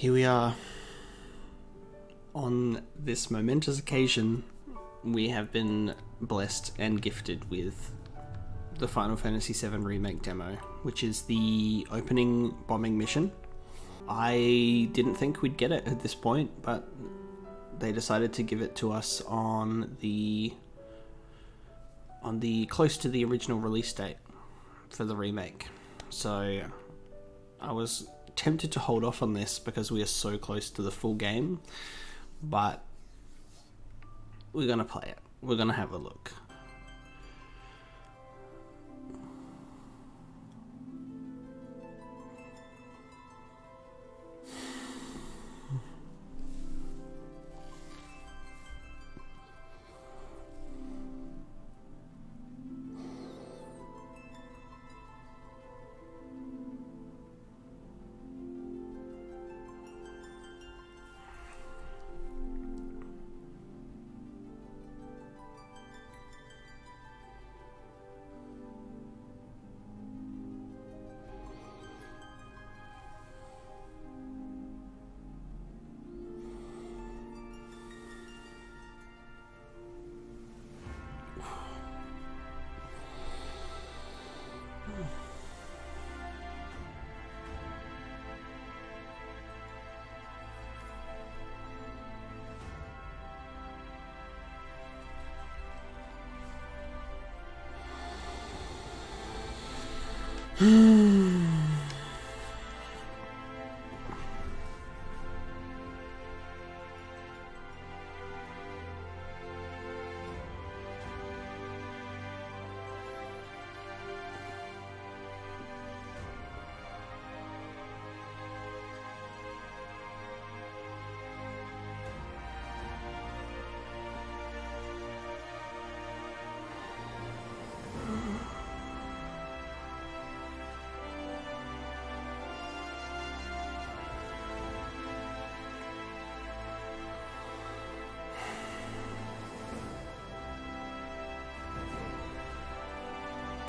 Here we are. On this momentous occasion, we have been blessed and gifted with the Final Fantasy VII Remake demo, which is the opening bombing mission. I didn't think we'd get it at this point, but they decided to give it to us on the close to the original release date for the remake. So I was tempted to hold off on this because we are so close to the full game, but we're gonna play it. We're gonna have a look.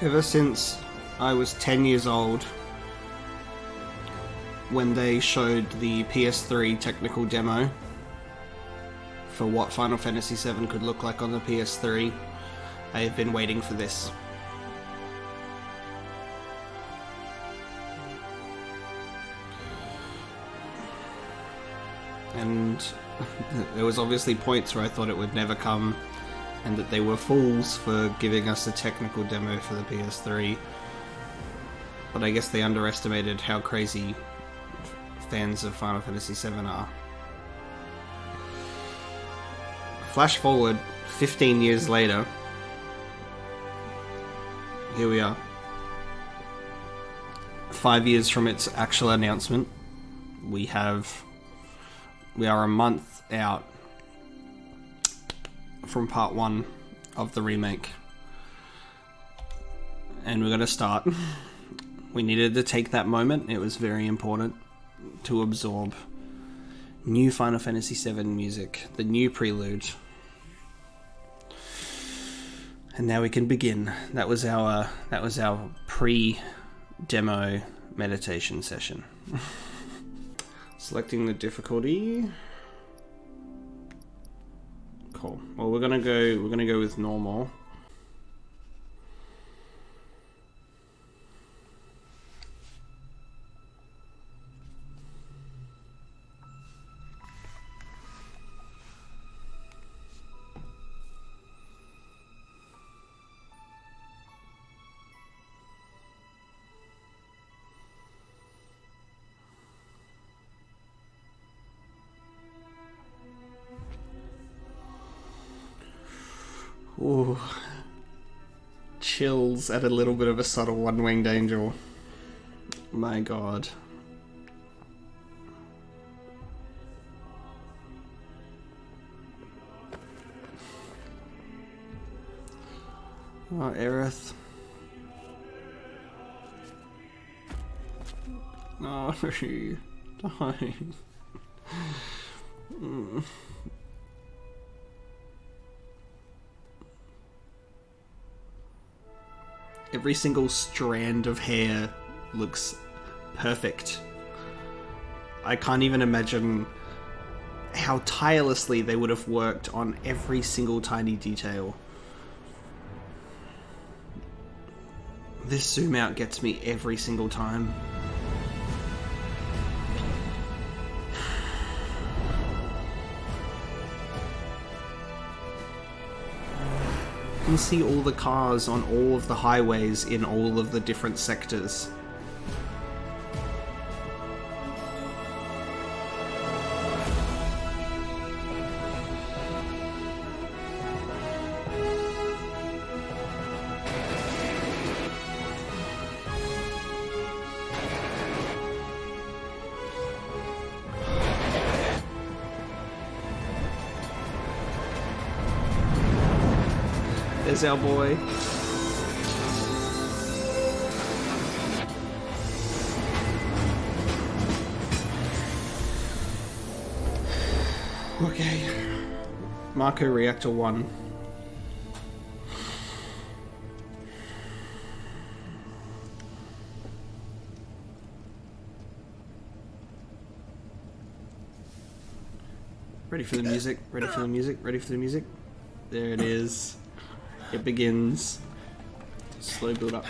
Ever since I was 10 years old, when they showed the PS3 technical demo for what Final Fantasy VII could look like on the PS3, I have been waiting for this. And there was obviously points where I thought it would never come, and that they were fools for giving us a technical demo for the PS3. But I guess they underestimated how crazy fans of Final Fantasy VII are. Flash forward 15 years later, here we are. 5 years from its actual announcement, we are a month out from part 1 of the remake, and we're gonna start. We needed to take that moment. It was very important to absorb new Final Fantasy VII music, the new prelude, and now we can begin. That was our pre-demo meditation session. Selecting the difficulty. Cool. Well, we're gonna go with normal. Ooh. Chills at a little bit of a subtle one-winged angel. My god. Oh, Aerith. No, die. Every single strand of hair looks perfect. I can't even imagine how tirelessly they would have worked on every single tiny detail. This zoom out gets me every single time. You can see all the cars on all of the highways in all of the different sectors. There's our boy. Okay. Marco Reactor 1. Ready for the music, ready for the music, ready for the music. There it is. It begins. Slow build up.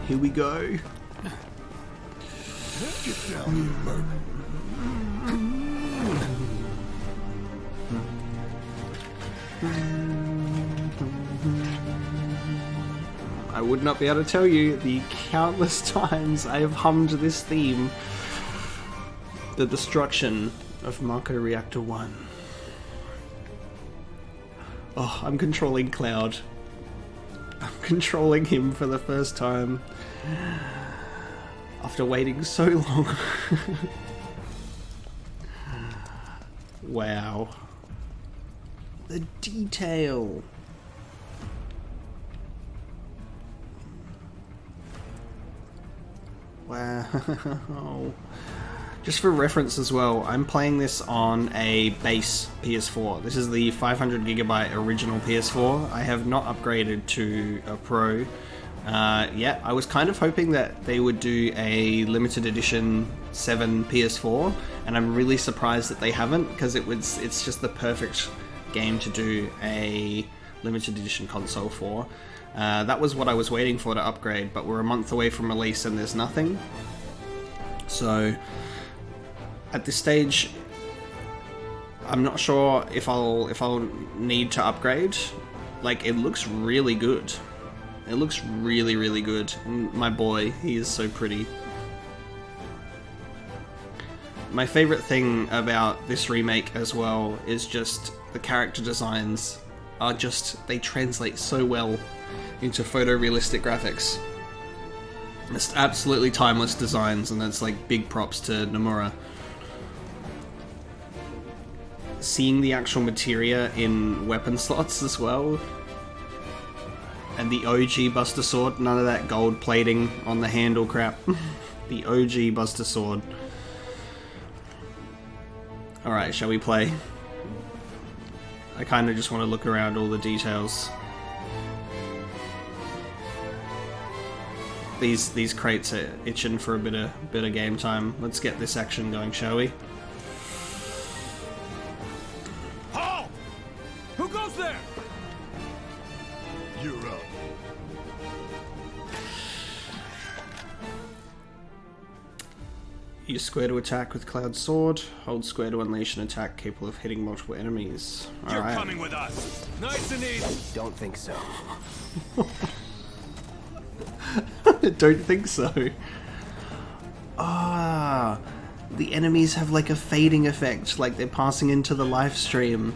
Here we go. Get down, you murder. I would not be able to tell you the countless times I have hummed this theme. The destruction of Marco Reactor 1. Oh, I'm controlling Cloud. I'm controlling him for the first time. After waiting so long. Wow. The detail. Wow. Just for reference as well, I'm playing this on a base PS4. This is the 500GB original PS4. I have not upgraded to a Pro yet. I was kind of hoping that they would do a limited edition 7 PS4, and I'm really surprised that they haven't, because it's just the perfect game to do a limited edition console for. That was what I was waiting for to upgrade, but we're a month away from release and there's nothing. So at this stage, I'm not sure if I'll need to upgrade. Like, it looks really good. It looks really, really good. And my boy, he is so pretty. My favorite thing about this remake as well is just the character designs are just, they translate so well into photorealistic graphics. It's absolutely timeless designs, and that's like big props to Nomura. Seeing the actual materia in weapon slots as well. And the OG Buster Sword, none of that gold plating on the handle crap. The OG Buster Sword. Alright, shall we play? I kind of just want to look around all the details. These crates are itching for a bit of game time. Let's get this action going, shall we? Halt! Who goes there? You're up. Use square to attack with Cloud's sword. Hold square to unleash an attack capable of hitting multiple enemies. You're coming with us. Nice and easy. Don't think so. Don't think so. Ah, the enemies have like a fading effect, like they're passing into the live stream.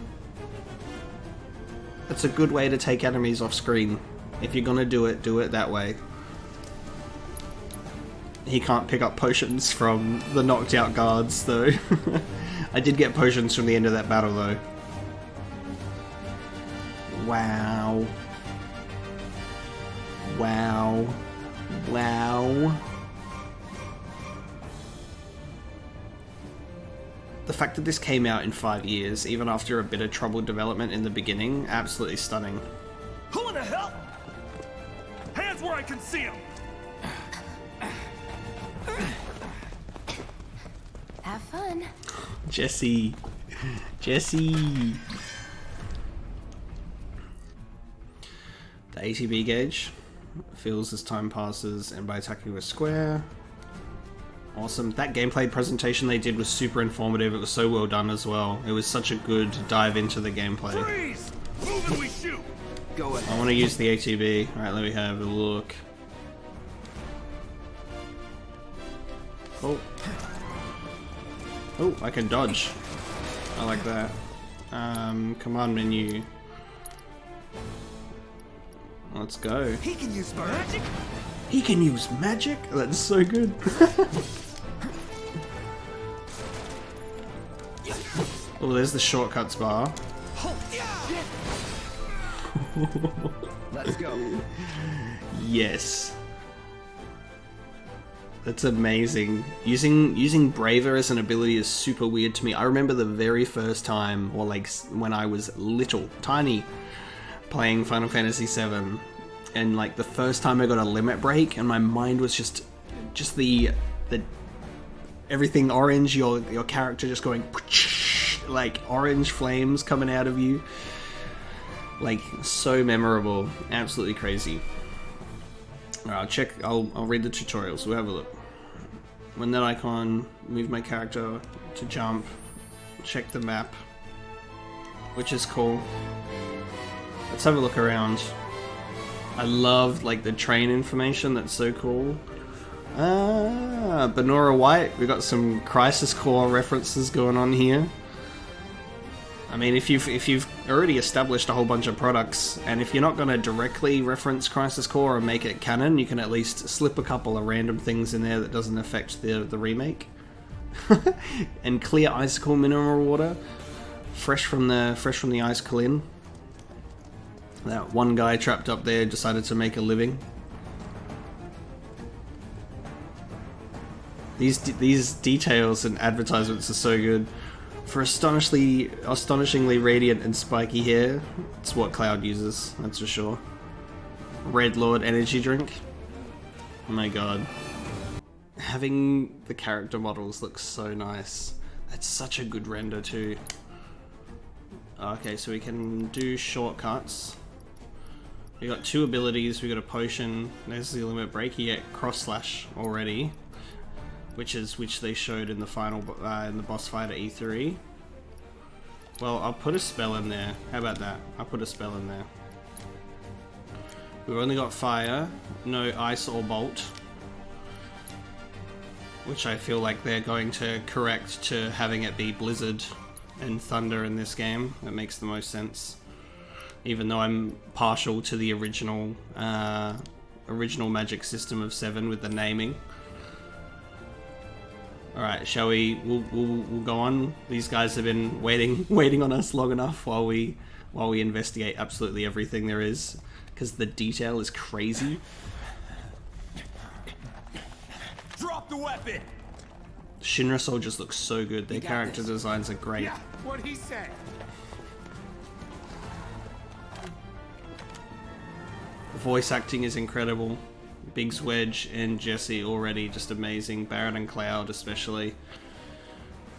That's a good way to take enemies off screen. If you're gonna do it that way. He can't pick up potions from the knocked out guards though. I did get potions from the end of that battle though. Wow. Wow. Wow. the fact that this came out in 5 years, even after a bit of troubled development in the beginning, absolutely stunning. Who in the hell? Hands where I can see them. Have fun. Jesse. Jesse. The ATB gauge fills as time passes and by attacking with square. Awesome. That gameplay presentation they did was super informative. It was so well done as well. It was such a good dive into the gameplay. Freeze! Move and we shoot. Go ahead. I want to use the ATB. Alright, let me have a look. Oh. Oh, I can dodge. I like that. Command menu. Let's go. He can use magic. He can use magic? That's so good. Oh, there's the shortcuts bar. Let's go. Yes. That's amazing. Using Braver as an ability is super weird to me. I remember the very first time, or like when I was little, tiny, playing Final Fantasy VII, and like the first time I got a limit break, and my mind was just the everything orange. Your character just going like orange flames coming out of you, like so memorable, absolutely crazy. Alright, I'll read the tutorials. We'll have a look. When that icon, move my character to jump. Check the map, which is cool. Let's have a look around. I love like the train information. That's so cool. Benora White. We got some Crisis Core references going on here. I mean, if you've already established a whole bunch of products, and if you're not going to directly reference Crisis Core or make it canon, you can at least slip a couple of random things in there that doesn't affect the remake. And clear icicle mineral water, fresh from the icicle inn. That one guy trapped up there decided to make a living. These details and advertisements are so good. For astonishingly radiant and spiky hair, it's what Cloud uses, that's for sure. Red Lord energy drink. Oh my god. Having the character models look so nice. That's such a good render too. Okay, so we can do shortcuts. We got 2 abilities, we got a potion, there's the limit break, you get cross slash already. Which they showed in the final in the boss fight at E3. Well, I'll put a spell in there. How about that? I'll put a spell in there. We've only got fire, no ice or bolt, which I feel like they're going to correct to having it be blizzard and thunder in this game. That makes the most sense. Even though I'm partial to the original magic system of 7 with the naming. Alright, shall we? We'll go on. These guys have been waiting on us long enough while we investigate absolutely everything there is, because the detail is crazy. Drop the weapon. Shinra soldiers look so good. Their character designs are great. Yeah, what he said. The voice acting is incredible. Biggs, Wedge, and Jesse already just amazing. Barret and Cloud especially.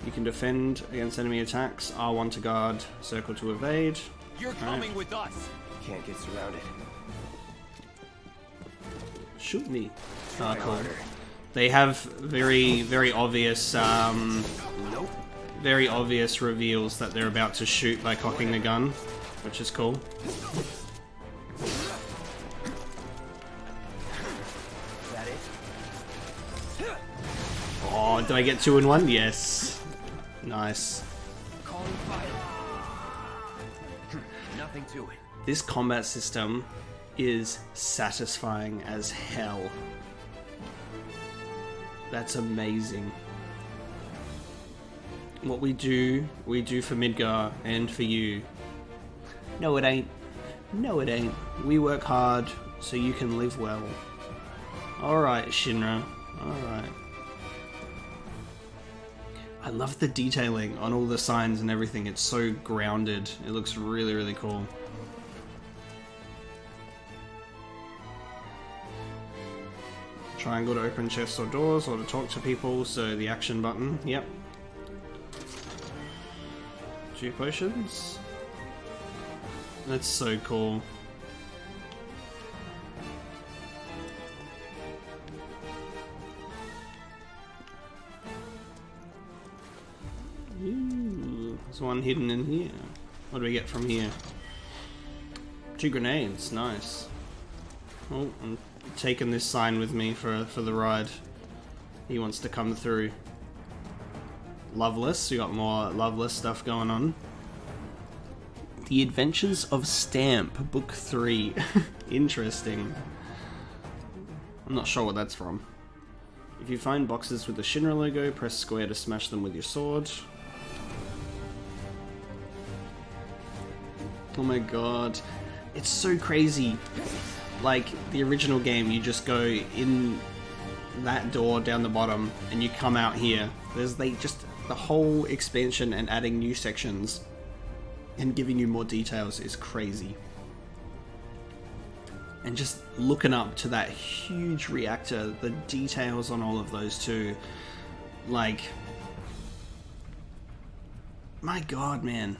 You can defend against enemy attacks. R1 to guard, circle to evade. You're coming with us. Can't get surrounded. Shoot me. Oh, cool. They have very obvious, very obvious reveals that they're about to shoot by cocking the gun, which is cool. Oh, did I get 2 in 1? Yes. Nice. Nothing to it. This combat system is satisfying as hell. That's amazing. What we do for Midgar and for you. No, it ain't. No, it ain't. We work hard so you can live well. Alright, Shinra. Alright. I love the detailing on all the signs and everything. It's so grounded. It looks really, really cool. Triangle to open chests or doors, or to talk to people, so the action button. Yep. 2 potions. That's so cool. Ooh, there's one hidden in here. What do we get from here? 2 grenades, nice. Oh, I'm taking this sign with me for the ride. He wants to come through. Loveless, we got more Loveless stuff going on. The Adventures of Stamp, Book 3. Interesting. I'm not sure what that's from. If you find boxes with the Shinra logo, press square to smash them with your sword. Oh my god. It's so crazy. Like, the original game, you just go in that door down the bottom and you come out here. There's the whole expansion and adding new sections and giving you more details is crazy. And just looking up to that huge reactor, the details on all of those too, like, my god, man.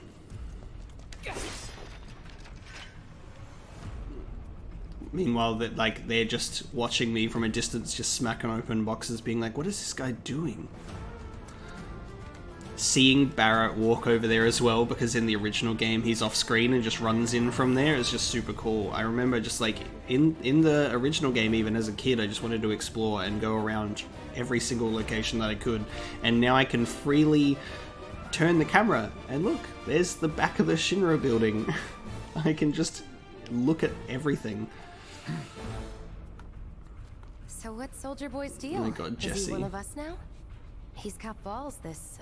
Meanwhile, that like they're just watching me from a distance, just smacking open boxes, being like, "What is this guy doing?" Seeing Barrett walk over there as well, because in the original game he's off screen and just runs in from there, is just super cool. I remember just like in the original game, even as a kid, I just wanted to explore and go around every single location that I could, and now I can freely turn the camera and look. There's the back of the Shinra building. I can just look at everything. So what's Soldier Boy's deal? Oh my god, Jesse. Is he one of us now? He's got balls, this,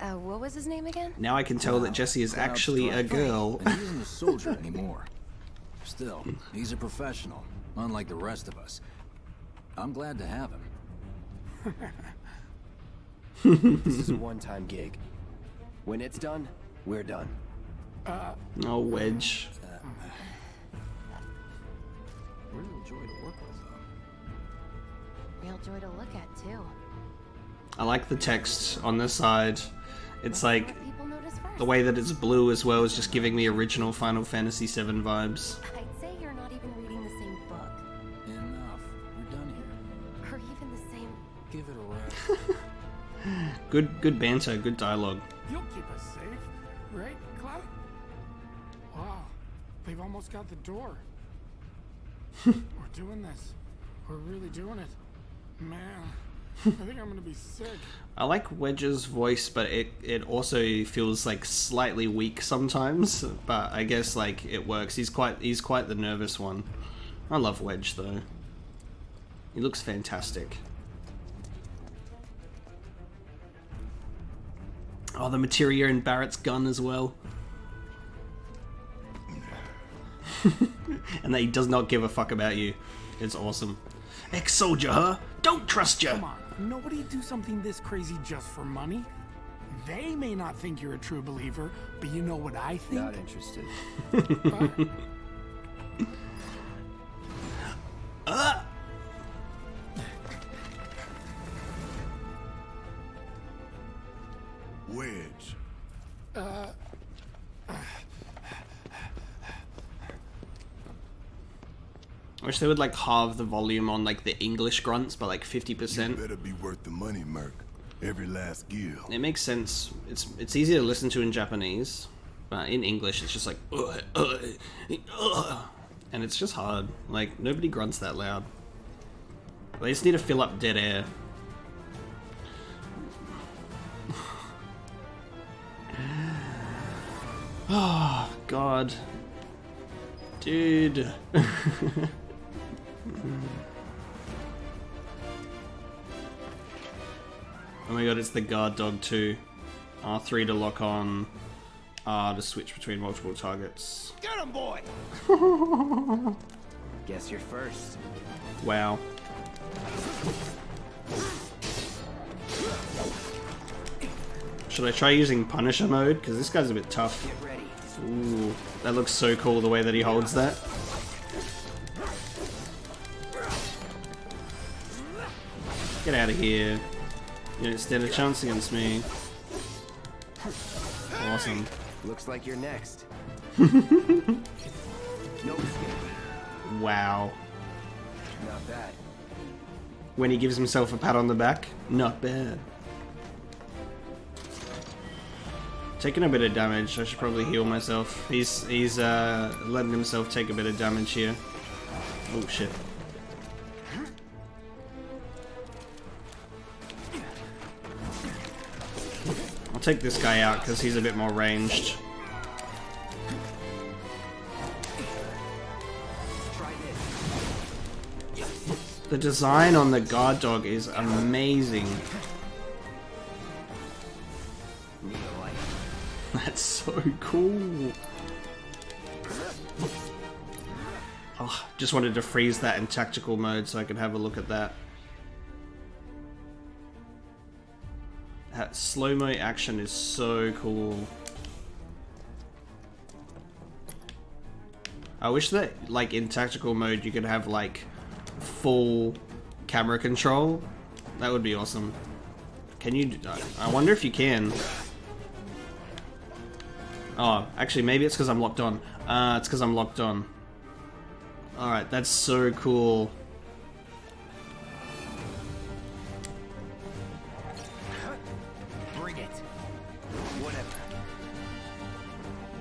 what was his name again? Now I can tell that Jesse is actually a girl. And he isn't a soldier anymore. Still, he's a professional, unlike the rest of us. I'm glad to have him. This is a one-time gig. When it's done, we're done. Oh, Wedge. Real joy to work with, though. Real joy to look at, too. I like the text on this side. It's like Let people notice first. the way that it's blue as well is just giving me original Final Fantasy VII vibes. I'd say you're not even reading the same book. Enough. We're done here. Or even the same... Give it a rest. Good banter, good dialogue. You'll keep us safe, right, Cloud? Wow, they've almost got the door. We're doing this. We're really doing it. Man, I think I'm gonna be sick. I like Wedge's voice, but it also feels like slightly weak sometimes. But I guess like it works. He's quite the nervous one. I love Wedge though. He looks fantastic. Oh, the materia in Barrett's gun as well. And that he does not give a fuck about you. It's awesome. Ex-soldier, huh? Don't trust you. Come on, nobody do something this crazy just for money. They may not think you're a true believer, but you know what I think? Not interested. Wedge. I wish they would like halve the volume on like the English grunts by like You 50%. better be worth the money, Merc. Every last gill. It makes sense. It's easy to listen to in Japanese, but in English it's just like and it's just hard. Like nobody grunts that loud. They just need to fill up dead air. Oh god. Dude. Oh my god, it's the guard dog too. R3 to lock on, R to switch between multiple targets. Get him, boy! Guess you're first. Wow. Should I try using Punisher mode? Because this guy's a bit tough. Get ready. Ooh, that looks so cool the way that he holds that. Get out of here. You don't stand a chance against me. Awesome. Looks like you're next. No escape. Wow. Not bad. When he gives himself a pat on the back, not bad. Taking a bit of damage. I should probably heal myself. He's letting himself take a bit of damage here. Oh shit. I'll take this guy out because he's a bit more ranged. Try this. The design on the guard dog is amazing. Need a light. That's so cool. Oh, just wanted to freeze that in tactical mode so I could have a look at that. That slow-mo action is so cool. I wish that, like, in tactical mode you could have, like, full camera control. That would be awesome. Can you... I wonder if you can. Oh, actually, maybe it's because I'm locked on. It's because I'm locked on. Alright, that's so cool. Bring it. Whatever.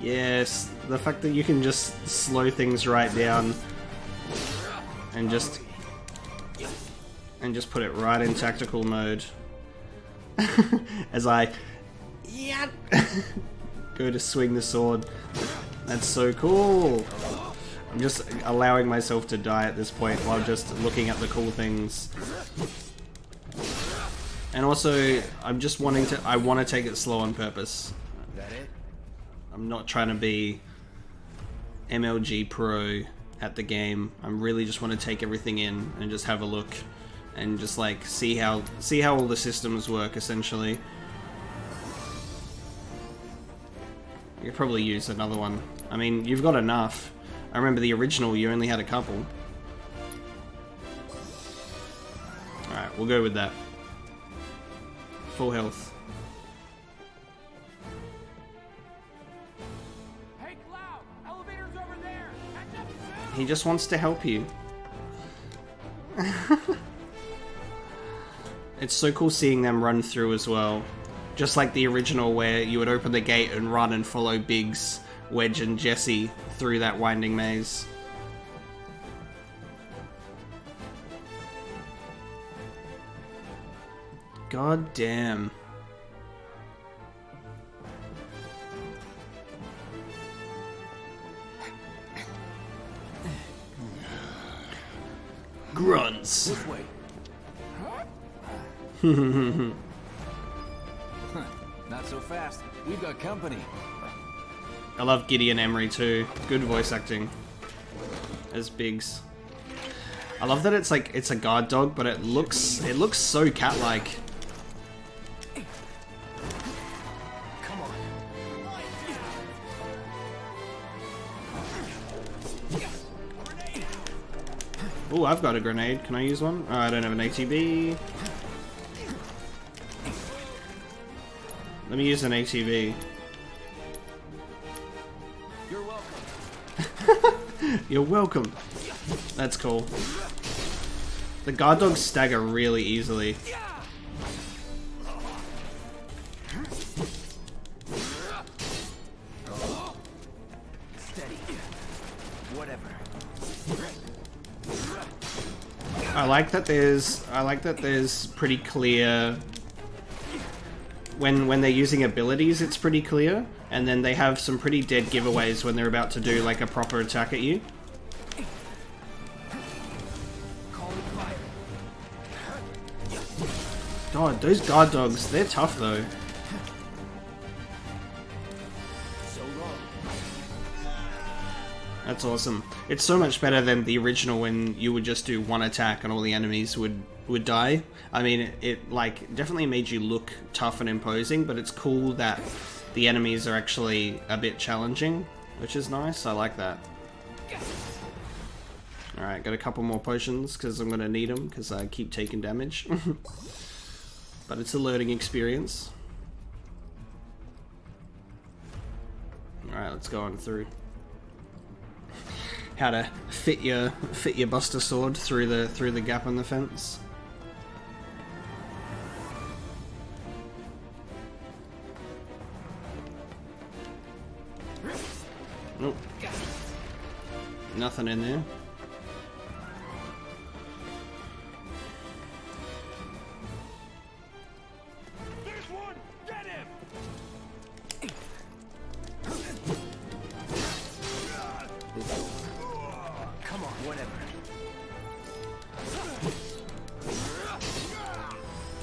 Yes, the fact that you can just slow things right down and just put it right in tactical mode as I go to swing the sword. That's so cool. I'm just allowing myself to die at this point while just looking at the cool things. And also, I'm just wanting to... I want to take it slow on purpose. That it? I'm not trying to be MLG pro at the game. I really just want to take everything in and just have a look and just like see how all the systems work essentially. You could probably use another one. I mean, you've got enough. I remember the original, you only had a couple. Alright, we'll go with that. Full health. Hey, Cloud! Elevator's over there! Catch up soon! He just wants to help you. It's so cool seeing them run through as well. Just like the original where you would open the gate and run and follow Biggs, Wedge and Jesse through that winding maze. God damn. Grunts. This way. Not so fast. We've got company. I love Gideon Emery too. Good voice acting as Biggs. I love that it's like it's a guard dog, but it looks so cat-like. Come on. Oh, I've got a grenade. Can I use one? Oh, I don't have an ATV. Let me use an ATV. You're welcome. You're welcome. That's cool. The guard dogs stagger really easily. Steady. Whatever. I like that there's pretty clear when they're using abilities, it's pretty clear, and then they have some pretty dead giveaways when they're about to do like a proper attack at you. God, those guard dogs, they're tough though. So long. That's awesome. It's so much better than the original when you would just do one attack and all the enemies would die. I mean, it like definitely made you look tough and imposing, but it's cool that the enemies are actually a bit challenging, which is nice. I like that. Alright, got a couple more potions because I'm going to need them because I keep taking damage. But it's a learning experience. Alright, let's go on through. How to fit your Buster Sword through the gap in the fence. Nope. Nothing in there. There's one! Get him! Come on, whatever.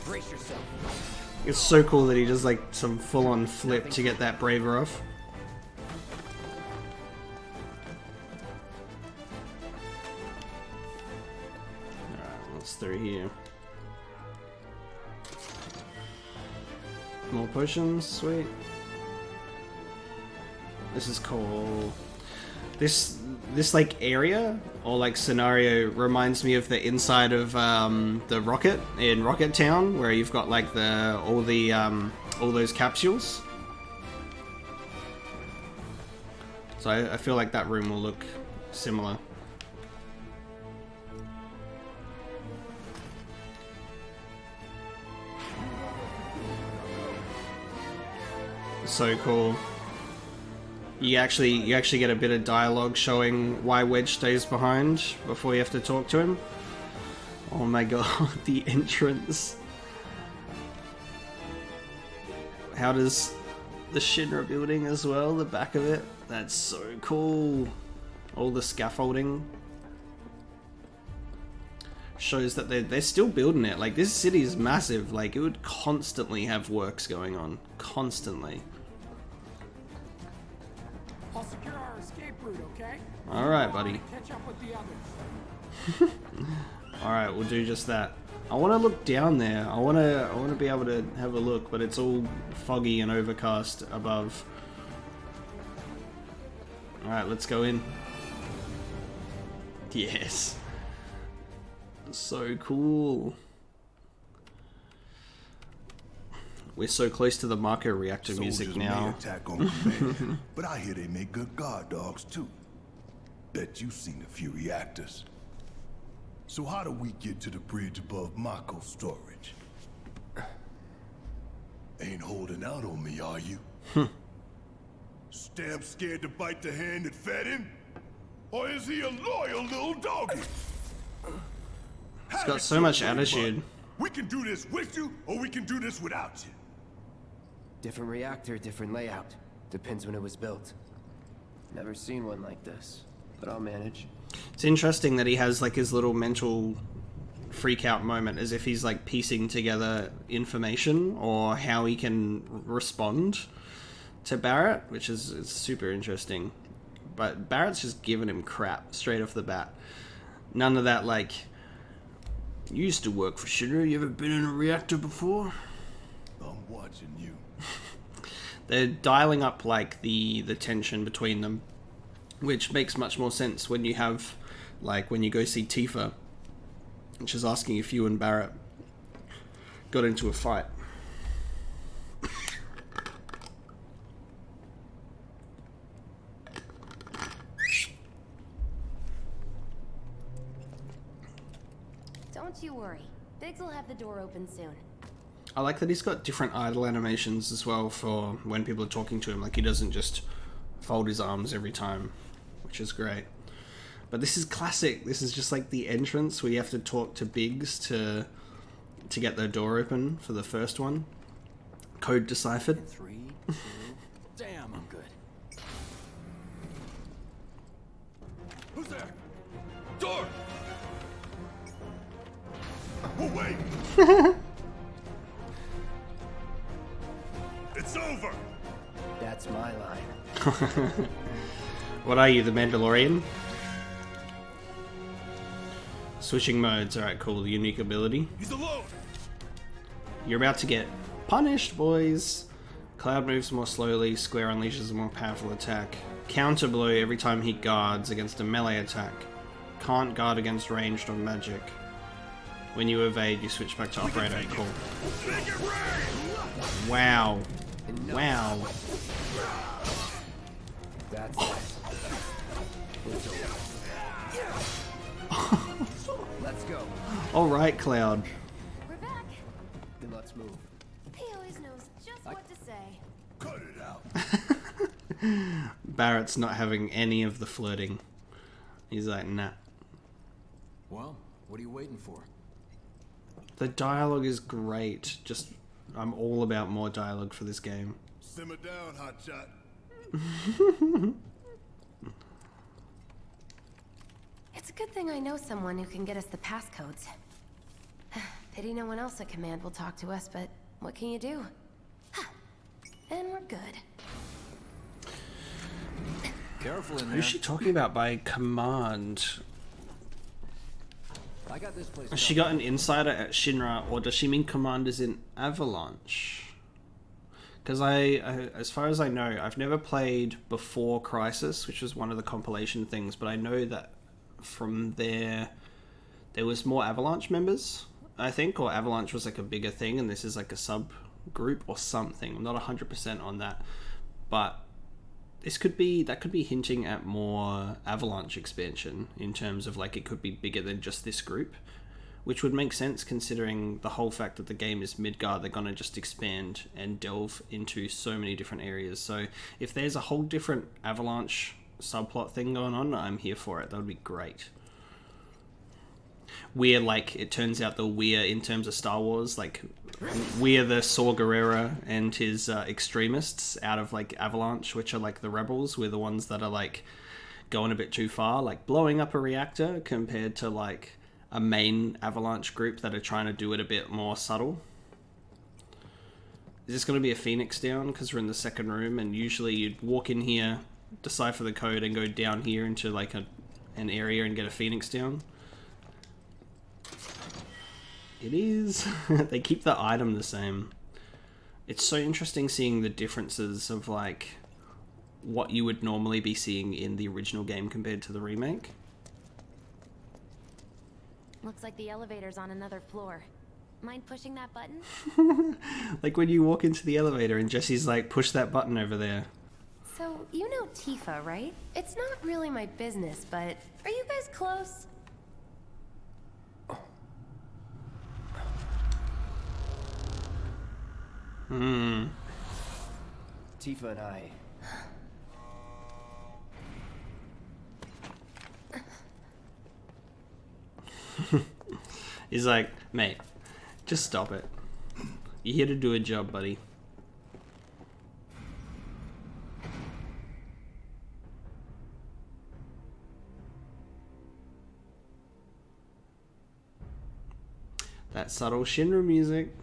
Brace yourself. It's so cool that he does like some full-on flip to get that braver off. Alright, what's through here? More potions, sweet. This is cool. This like area or like scenario reminds me of the inside of the rocket in Rocket Town, where you've got like all those capsules. So I feel like that room will look similar. So cool. You actually get a bit of dialogue showing why Wedge stays behind before you have to talk to him. Oh my god, the entrance. How does the Shinra building as well, the back of it? That's so cool. All the scaffolding shows that they're still building it. Like, this city is massive. Like, it would constantly have works going on. Constantly. I'll secure our escape route, okay? Alright, buddy. Catch up with the others. Alright, we'll do just that. I want to look down there. I want to be able to have a look, but it's all foggy and overcast above. Alright, let's go in. Yes. So cool. We're so close to the Marco reactor music Soldiers now. may attack on command, but I hear they make good guard dogs too. Bet you've seen a few reactors. So how do we get to the bridge above Mako storage? Ain't holding out on me, are you? Stamp scared to bite the hand that fed him? Or is he a loyal little doggy? He's got so much attitude. We can do this with you, or we can do this without you. Different reactor, different layout. Depends when it was built. Never seen one like this, but I'll manage. It's interesting that he has like his little mental freak out moment, as if he's like piecing together information or how he can respond to Barrett, which is super interesting. But Barrett's just giving him crap straight off the bat. None of that like, you used to work for Shinra, you ever been in a reactor before? I'm watching you. They're dialing up like the tension between them, which makes much more sense when you have, like, when you go see Tifa, and she's asking if you and Barrett got into a fight. Don't you worry. Biggs will have the door open soon. I like that he's got different idle animations as well for when people are talking to him. Like, he doesn't just fold his arms every time, which is great. But this is classic. This is just like the entrance where you have to talk to Biggs to get the door open for the first one. Code deciphered. 3, 2, damn, I'm good. Who's there? Door! Oh, wait! It's over! That's my line. What are you, the Mandalorian? Switching modes. Alright, cool. Unique ability. He's alone. You're about to get punished, boys. Cloud moves more slowly. Square unleashes a more powerful attack. Counter blow every time he guards against a melee attack. Can't guard against ranged or magic. When you evade, you switch back to operator. Cool. Wow. Wow. That's it. Let's go. Alright, Cloud. We're back. Then let's move. He always knows just what to say. Cut it out. Barrett's not having any of the flirting. He's like, nah. Well, what are you waiting for? The dialogue is great. Just, I'm all about more dialogue for this game. Simmer down, hotshot. It's a good thing I know someone who can get us the passcodes. Pity no one else at command will talk to us, but what can you do? And we're good. Careful in there. Who's she talking about by command? I got this place. Has she got an insider at Shinra, or does she mean commanders in Avalanche? Because as far as I know, I've never played before Crisis, which was one of the compilation things, but I know that from there was more Avalanche members, I think, or Avalanche was like a bigger thing, and this is like a subgroup or something. I'm not 100% on that, but that could be hinting at more Avalanche expansion in terms of like it could be bigger than just this group, which would make sense considering the whole fact that the game is Midgard. They're gonna just expand and delve into so many different areas. So if there's a whole different Avalanche subplot thing going on, I'm here for it. That would be great. We're like, it turns out that we're, in terms of Star Wars, like we're the Saw Gerrera and his extremists out of like Avalanche, which are like the rebels. We're the ones that are like going a bit too far, like blowing up a reactor, compared to like a main Avalanche group that are trying to do it a bit more subtle. Is this going to be a Phoenix down? Because we're in the second room, and usually you'd walk in here, decipher the code, and go down here into like an area and get a Phoenix down. It is. They keep the item the same. It's so interesting seeing the differences of like what you would normally be seeing in the original game compared to the remake. Looks like the elevator's on another floor. Mind pushing that button? Like when you walk into the elevator and Jesse's like, push that button over there. So, you know Tifa, right? It's not really my business, but are you guys close? Tifa and I. He's like, mate, just stop it. You're here to do a job, buddy. That subtle Shinra music.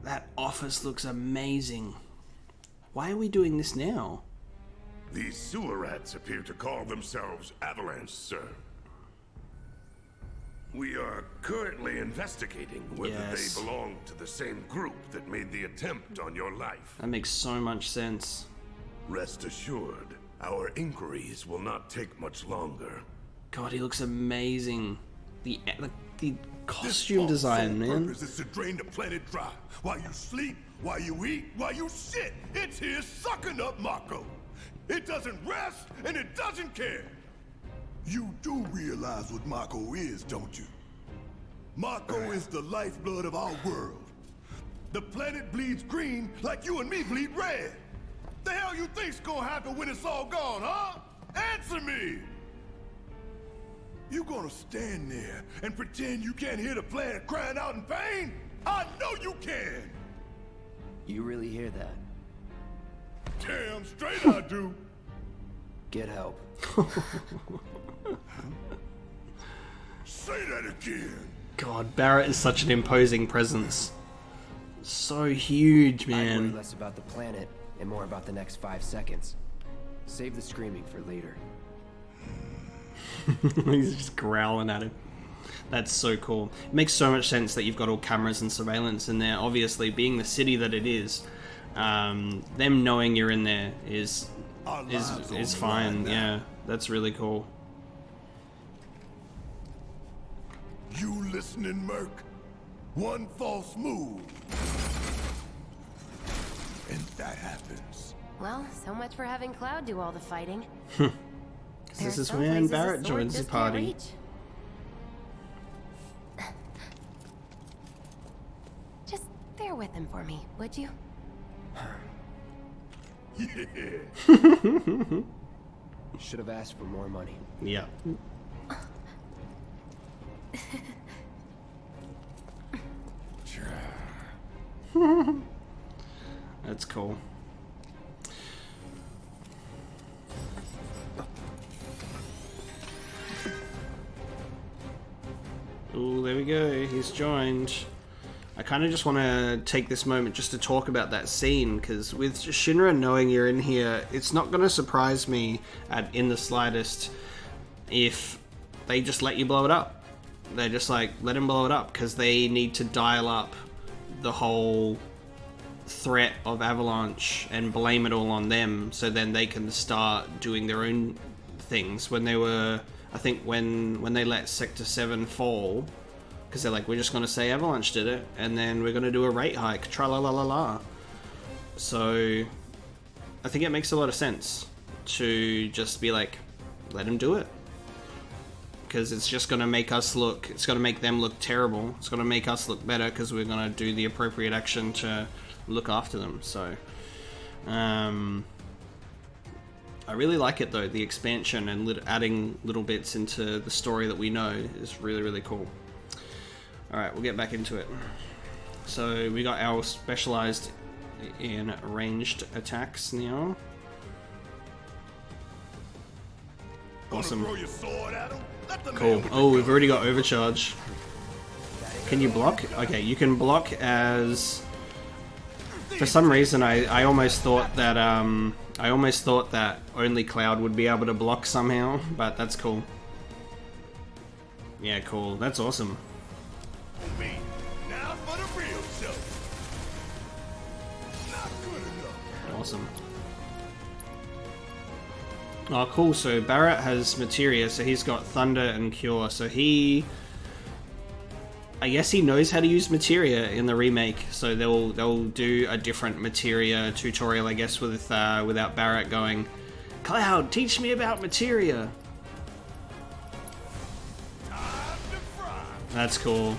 That office looks amazing. Why are we doing this now? These sewer rats appear to call themselves Avalanche, sir. We are currently investigating whether Yes. they belong to the same group that made the attempt on your life. That makes so much sense. Rest assured, our inquiries will not take much longer. God, he looks amazing. The costume This design, sole man. purpose is to drain the planet dry. While you sleep, while you eat, while you shit, it's here sucking up Mako. It doesn't rest, and it doesn't care. You do realize what Mako is, don't you? Mako is the lifeblood of our world. The planet bleeds green like you and me bleed red. The hell you think's gonna happen when it's all gone, huh? Answer me! You gonna stand there and pretend you can't hear the planet crying out in pain? I know you can! You really hear that? Damn straight I do! Get help. Say that again! God, Barrett is such an imposing presence. So huge, I worry man. less about the planet and more about the next 5 seconds. Save the screaming for later. He's just growling at him. That's so cool. It makes so much sense that you've got all cameras and surveillance in there. Obviously, being the city that it is, them knowing you're in there is fine. Yeah, that's really cool. You listening, Merc? One false move, and that happens. Well, so much for having Cloud do all the fighting. This is when Barrett joins the party. Just bear with him for me, would you? Should have asked for more money. Yeah. That's cool. Oh, there we go. He's joined. I kind of just want to take this moment just to talk about that scene, because with Shinra knowing you're in here, it's not going to surprise me in the slightest if they just let you blow it up. They just like, let him blow it up, because they need to dial up the whole threat of Avalanche and blame it all on them, so then they can start doing their own things. When they were, I think when they let Sector 7 fall, because they're like, we're just going to say Avalanche did it, and then we're going to do a rate hike, tra-la-la-la-la. So I think it makes a lot of sense to just be like, let him do it. Because it's just going to make us look, it's going to make them look terrible. It's going to make us look better because we're going to do the appropriate action to look after them. So, I really like it though. The expansion and adding little bits into the story that we know is really, really cool. Alright, we'll get back into it. So, we got our specialized in ranged attacks now. Awesome. Throw your sword at him? Let the Cool. man Oh, we've already got overcharge. Can you block? Okay, you can block as... For some reason, I almost thought that only Cloud would be able to block somehow, but that's cool. Yeah, cool. That's awesome. me. Now for the real show. Not good enough. Awesome. Oh, cool. So Barrett has materia, so he's got thunder and cure. So I guess he knows how to use materia in the remake. So they'll do a different materia tutorial, I guess, without Barrett going, Cloud, teach me about materia. That's cool.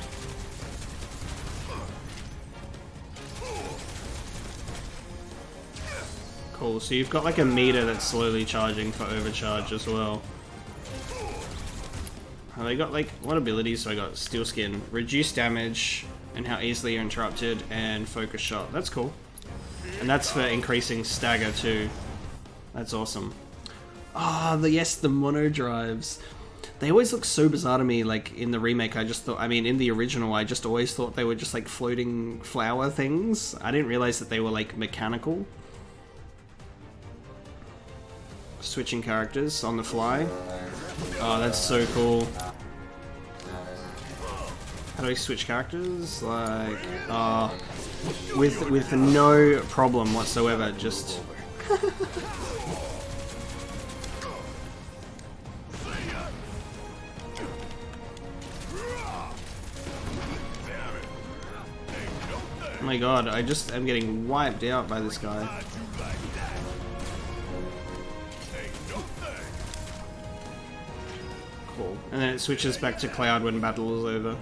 Cool, so you've got like a meter that's slowly charging for overcharge as well. They got like, what abilities? So I got Steel Skin, reduce damage, and how easily you're interrupted, and focus shot. That's cool. And that's for increasing stagger too. That's awesome. Ah, yes, the mono drives. They always look so bizarre to me, like in the remake. In the original, I just always thought they were just like floating flower things. I didn't realize that they were like mechanical. Switching characters on the fly. Oh, that's so cool. How do I switch characters? Like, with no problem whatsoever, just... Oh my god, I just am getting wiped out by this guy. Cool. And then it switches back to Cloud when battle is over.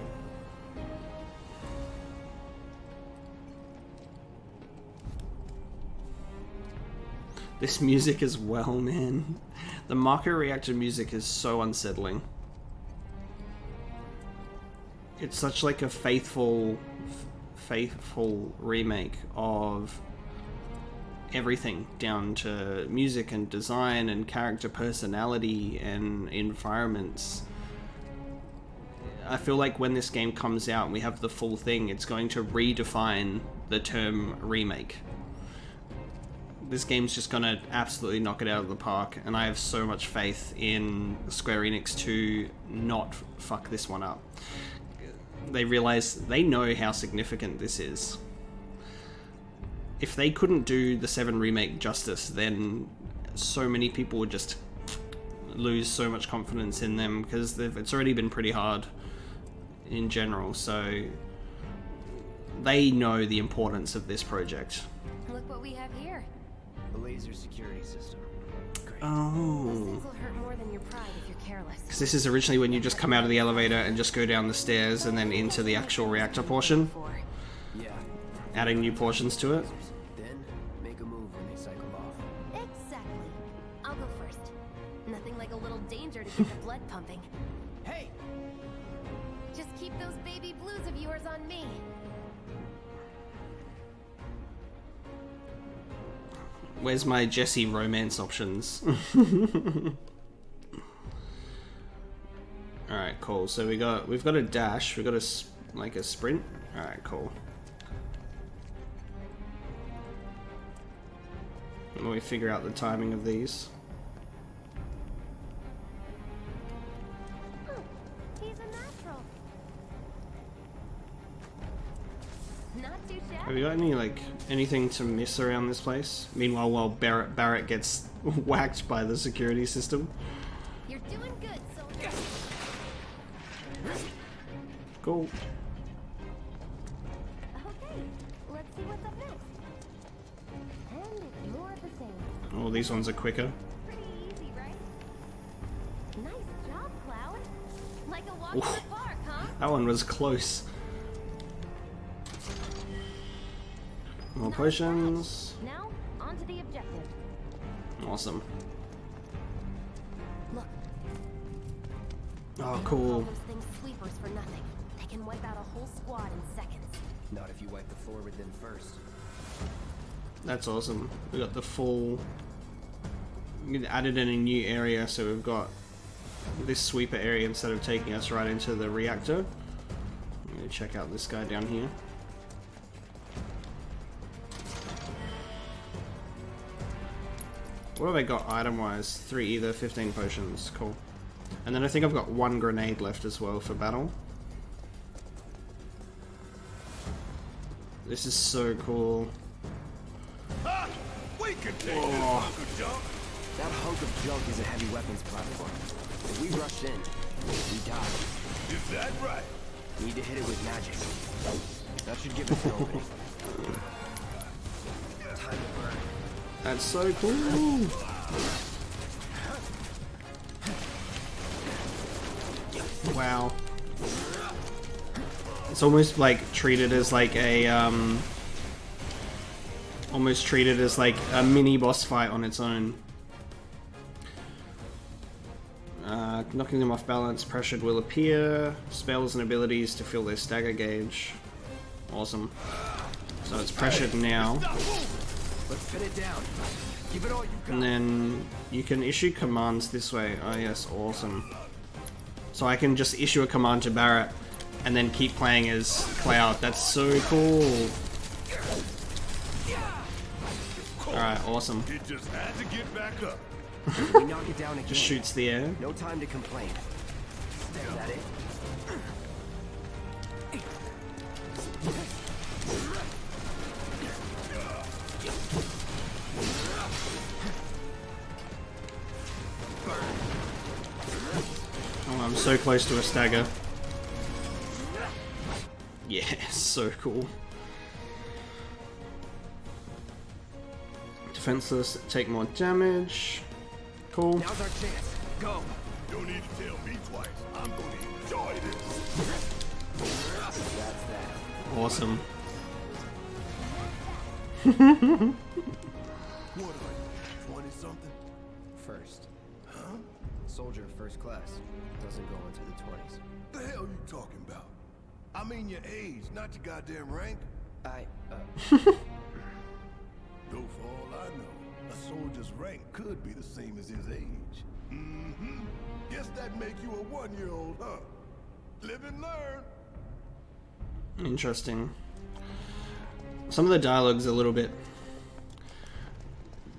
This music as well, man. The Mako reactor music is so unsettling. It's such like a faithful remake of everything, down to music and design and character personality and environments. I feel like when this game comes out and we have the full thing, it's going to redefine the term remake. this game's just gonna absolutely knock it out of the park, and I have so much faith in Square Enix to not fuck this one up. They realize, they know how significant this is. If they couldn't do the 7 remake justice, then so many people would just lose so much confidence in them, because it's already been pretty hard in general, so they know the importance of this project. Look what we have here. A laser security system. Great. Those Oh. things will hurt more than your pride if you're careless. Because this is originally when you just come out of the elevator and just go down the stairs and then into the actual reactor portion, Yeah. adding new portions to it. Then make a move when they cycle off. Exactly. I'll go first. Nothing like a little danger to get the blood pumping. Hey! Just keep those baby blues of yours on me. Where's my Jesse romance options? Alright, cool. So we've got a dash, we've got a sprint. Alright, cool. Let me figure out the timing of these. He's a natural. Not too shabby. Have you got any anything to miss around this place? Meanwhile, while Barrett gets whacked by the security system. You're doing good, soldier. Cool. Okay, let's see what's up next. And it's more of the same. Oh, these ones are quicker. Pretty easy, right? Nice job, Cloud. Like a walk in the park, huh? That one was close. More potions. Now, on to the objective. Awesome. Look. Oh, They don't call cool. those things sweepers for nothing. They can wipe out a whole squad in seconds. Not if you wipe the floor with them first. That's awesome. We got the full. We added in a new area, so we've got this sweeper area instead of taking us right into the reactor. I'm gonna check out this guy down here. What have I got item-wise? 3 either, 15 potions. Cool. And then I think I've got 1 grenade left as well for battle. This is so cool. Ha! We can take this hunk of junk. That hunk of junk is a heavy weapons platform. If we rush in, we die. Is that right? Need to hit it with magic. That should give us an opening. Time to burn. That's so cool. Wow. It's almost like treated as like a almost treated as like a mini boss fight on its own. Knocking them off balance, pressured will appear. Spells and abilities to fill their stagger gauge. Awesome. So it's pressured now. Let's pin it down. Give it all you got. And then you can issue commands this way. Oh yes, awesome. So I can just issue a command to Barrett and then keep playing as Cloud. That's so cool. Alright, awesome. It just had to get back up. We knock it down again. Just shoots the air. No time to complain. Is that it? Oh, I'm so close to a stagger. Yeah, so cool. Defenseless, take more damage. Cool. Now's our chance. Go. Don't need to tell me twice. I'm gonna enjoy this. That's that. Awesome. What are you, 20-something? First. Huh? Soldier of first class. Doesn't go into the 20s. The hell you talking about? I mean your age, not your goddamn rank. Though for all I know, a soldier's rank could be the same as his age. Mm-hmm. Guess that make you a 1-year-old, huh? Live and learn. Interesting. Some of the dialogue's a little bit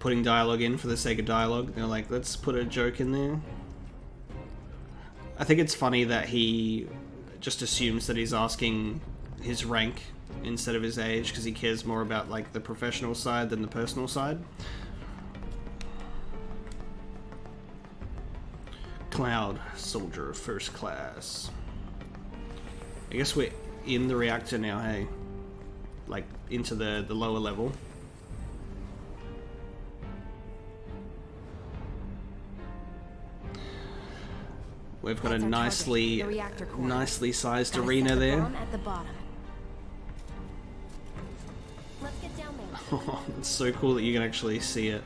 putting dialogue in for the sake of dialogue. They're like, let's put a joke in there. I think it's funny that he just assumes that he's asking his rank instead of his age, because he cares more about like the professional side than the personal side. Cloud, soldier, first class. I guess we're in the reactor now, hey? Like, into the lower level. We've got a nicely sized arena there. At the bottom. Let's get down there. Oh, it's so cool that you can actually see it.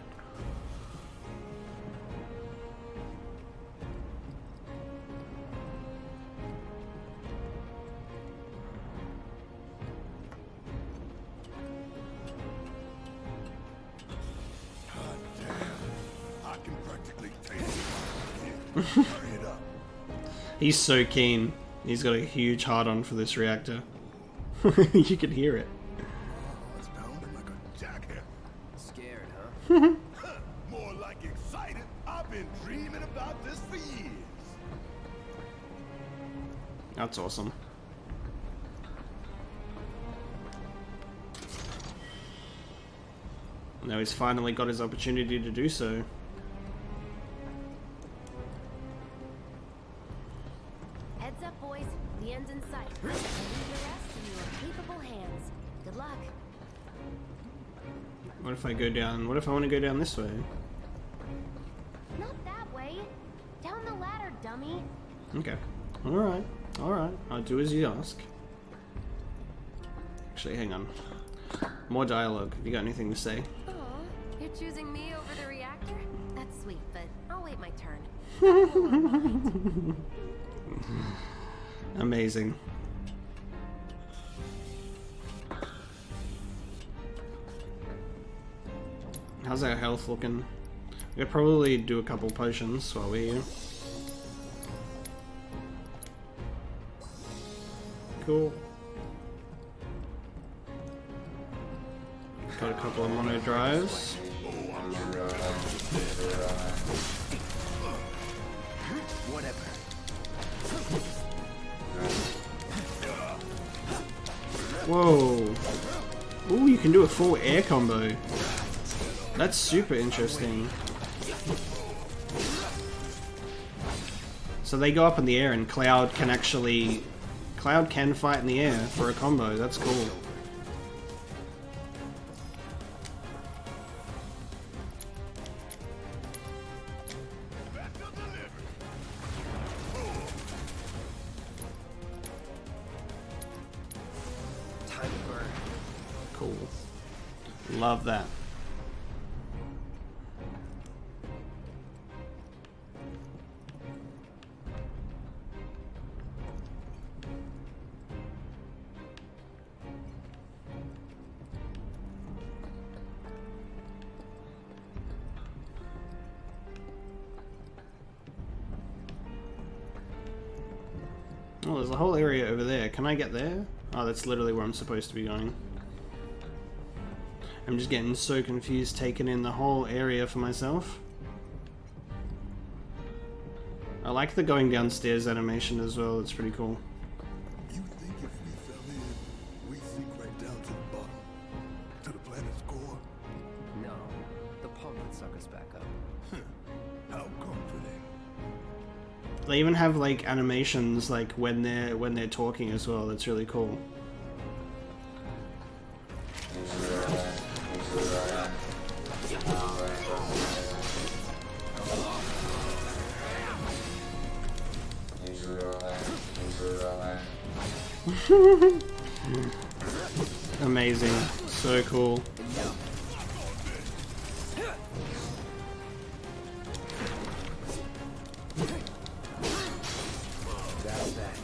I can practically taste it. Hurry it up. He's so keen. He's got a huge hard-on for this reactor. You can hear it. Oh, it's pounding like a jackhammer. Scared, huh? More like excited. I've been dreaming about this for years. That's awesome. Now he's finally got his opportunity to do so. Heads up, boys. The end's in sight. Leave the rest in your capable hands. Good luck. What if I go down? What if I want to go down this way? Not that way. Down the ladder, dummy. Okay. Alright. Alright. I'll do as you ask. Actually, hang on. More dialogue. Have you got anything to say? Aw, you're choosing me over the reactor? That's sweet, but I'll wait my turn. Amazing. How's our health looking? We could probably do a couple potions while we're here. Cool. Got a couple of mono drives. Whoa. Ooh, you can do a full air combo. That's super interesting. So they go up in the air and Cloud can fight in the air for a combo. That's cool. Time to burn. Cool. Love that. Oh, there's a whole area over there. Can I get there? Oh, that's literally where I'm supposed to be going. I'm just getting so confused taking in the whole area for myself. I like the going downstairs animation as well. It's pretty cool. You think if we fell in, we sink right down to the bottom? To the planet's core? No. The pump would suck us back up. How comforting. They even have like animations like when they're talking as well. That's really cool. Amazing. So cool. That's that.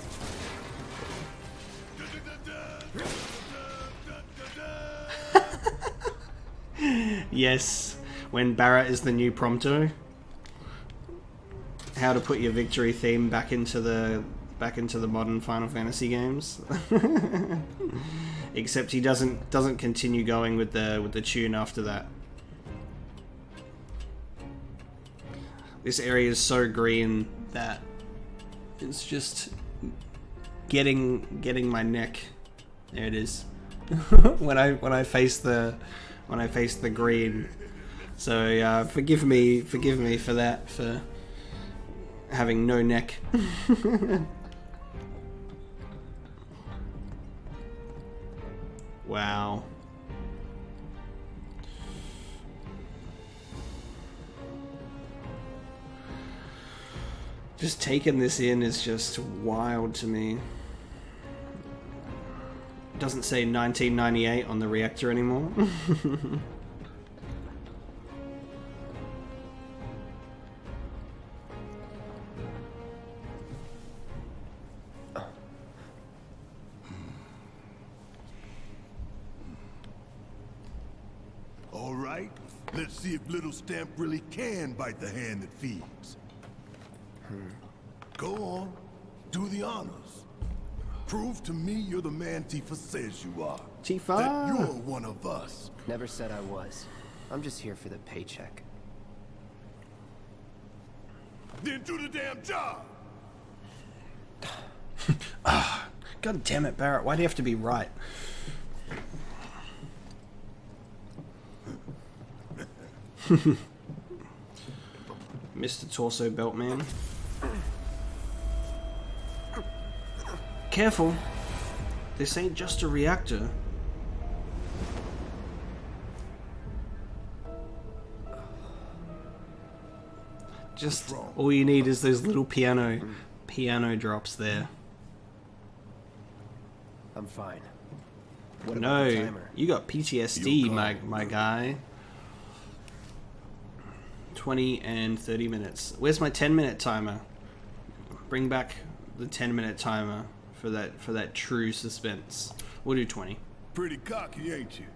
Yes, when Barrett is the new Prompto. How to put your victory theme back into the modern Final Fantasy games. Except he doesn't continue going with the tune after that. This area is so green that it's just getting my neck. There it is. when I face the green. So forgive me for that, for having no neck. Wow. Just taking this in is just wild to me. It doesn't say 1998 on the reactor anymore. All right, let's see if little Stamp really can bite the hand that feeds. Go on, do the honors. Prove to me you're the man Tifa says you are. Tifa! That you're one of us. Never said I was. I'm just here for the paycheck. Then do the damn job! God damn it, Barrett. Why do you have to be right? Mr. Torso Belt Man. Careful. This ain't just a reactor. Just all you need is those little piano drops there. I'm fine. What about the No, timer? you got PTSD, my guy. 20 and 30 minutes. Where's my 10-minute timer? Bring back the 10-minute timer for that true suspense. We'll do 20. Pretty cocky, ain't you?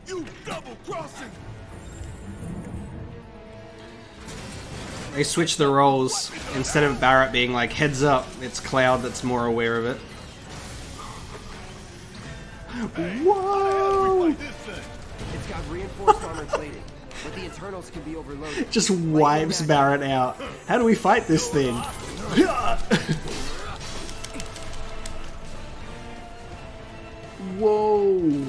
You double-crossing! They switch the roles. Instead of Barrett being like, heads up, it's Cloud that's more aware of it. Whoa! It's got reinforced armor plating, but the internals can be overloaded. Just wipes Barrett out. How do we fight this thing? Whoa!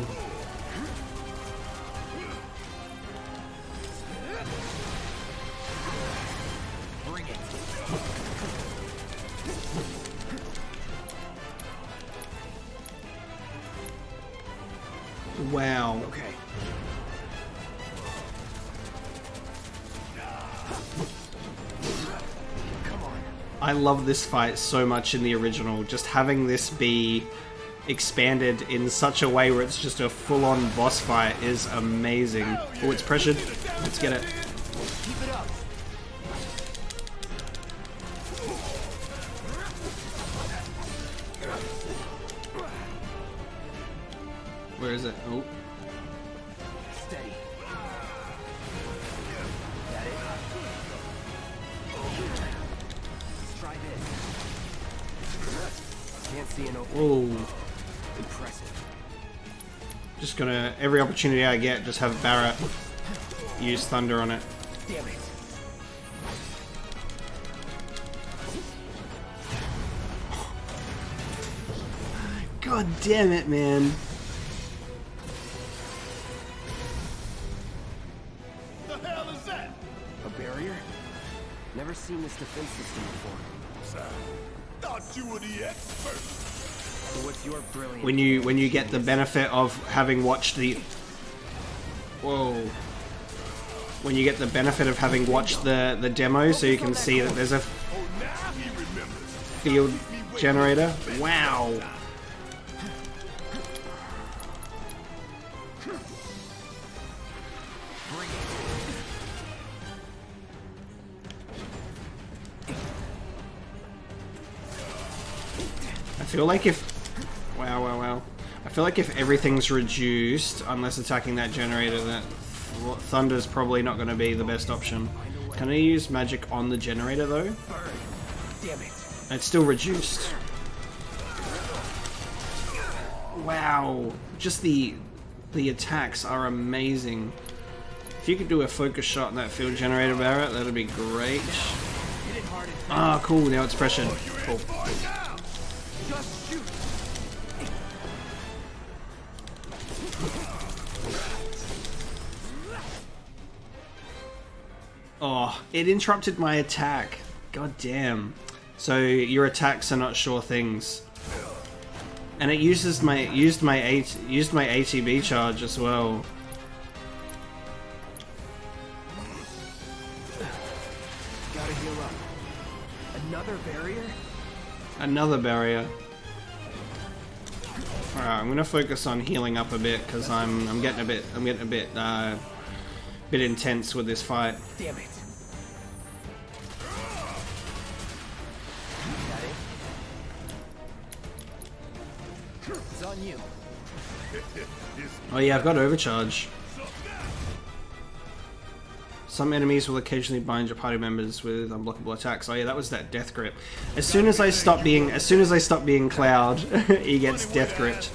Wow. Okay. Come on. I love this fight so much in the original. Just having this be expanded in such a way where it's just a full-on boss fight is amazing. Oh, it's pressured. Let's get it. Keep it up. Where is it? Oh. Steady. Got it. Let's try this. Can't see an opening. Oh. Impressive. Just gonna, every opportunity I get, just have Barrett use Thunder on it. Damn it. God damn it, man. The hell is that? A barrier? Never seen this defense system before. Thought you were the expert. So what's your brilliant... When you get the benefit of having watched the... Whoa. When you get the benefit of having watched the demo, so you can see that there's a Oh, now he remembers. field generator. Wow. I feel like if... Wow. I feel like if everything's reduced, unless attacking that generator, that Thunder's probably not going to be the best option. Can I use magic on the generator, though? Damn it. It's still reduced. Wow, just the attacks are amazing. If you could do a focus shot on that field generator, Barrett, that'd be great. Ah, cool, now it's pressured. Cool. Just shoot. Oh, it interrupted my attack. God damn. So your attacks are not sure things. And it used my ATB charge as well. Gotta heal up. Another barrier? Another barrier. Alright, I'm gonna focus on healing up a bit because I'm getting a bit intense with this fight. Damn it. It's on you. Oh yeah, I've got overcharge. Some enemies will occasionally bind your party members with unblockable attacks. Oh yeah, that was that death grip. As soon as I stop being Cloud, he gets death gripped.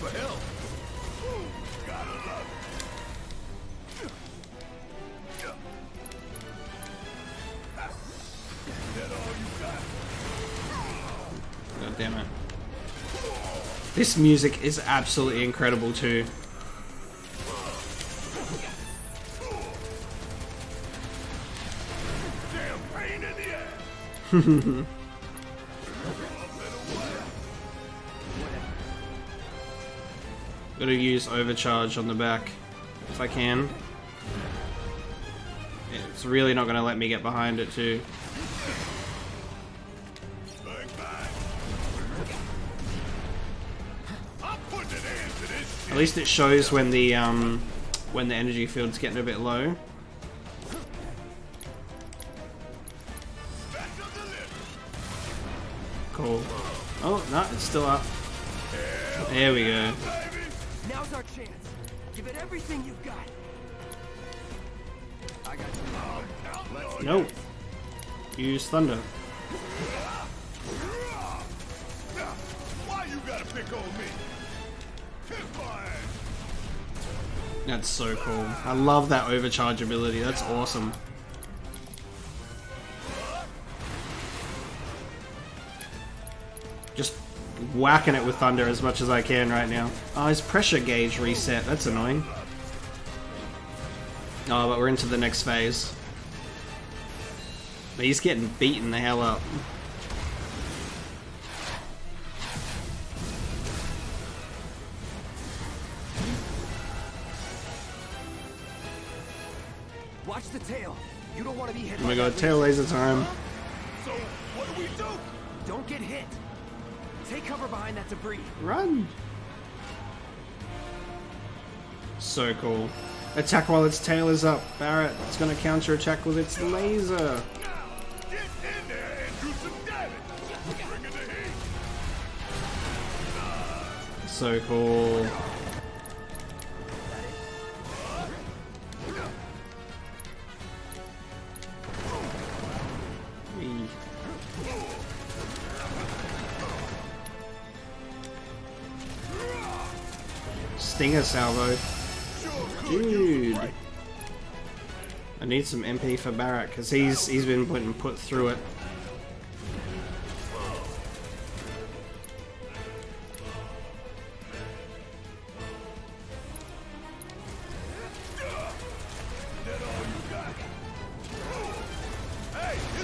God damn it. This music is absolutely incredible too. Gotta use overcharge on the back if I can. It's really not gonna let me get behind it too. At least it shows when the energy field's getting a bit low. Cool. Oh, no, it's still up. There we go. Now's our chance. Give it everything you've got. I got you. Nope. Use thunder. Why you gotta pick on me? Kiss my ass. That's so cool. I love that overcharge ability. That's awesome. Just whacking it with thunder as much as I can right now. Oh, his pressure gauge reset. That's annoying. Oh, but we're into the next phase. But he's getting beaten the hell up. Watch the tail. You don't want to be hit. Oh my god, tail laser time. So, what do we do? Don't get hit. Take cover behind that debris. Run! So cool. Attack while its tail is up. Barrett, it's gonna counter attack with its laser. Now, get in there and do some damage. Bring in the heat. So cool. Whee. Stinger salvo. Dude. I need some MP for Barrett because he's been put through it.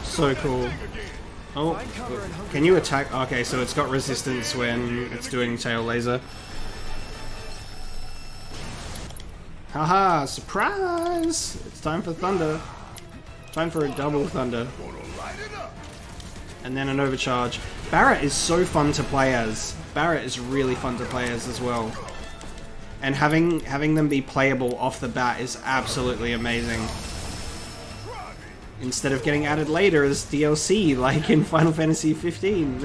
So cool. Oh, can you attack? Okay, so it's got resistance when it's doing tail laser. Haha, surprise! It's time for thunder. Time for a double thunder. And then an overcharge. Barrett is so fun to play as. Barrett is really fun to play as well. And having them be playable off the bat is absolutely amazing. Instead of getting added later as DLC, like in Final Fantasy XV. Been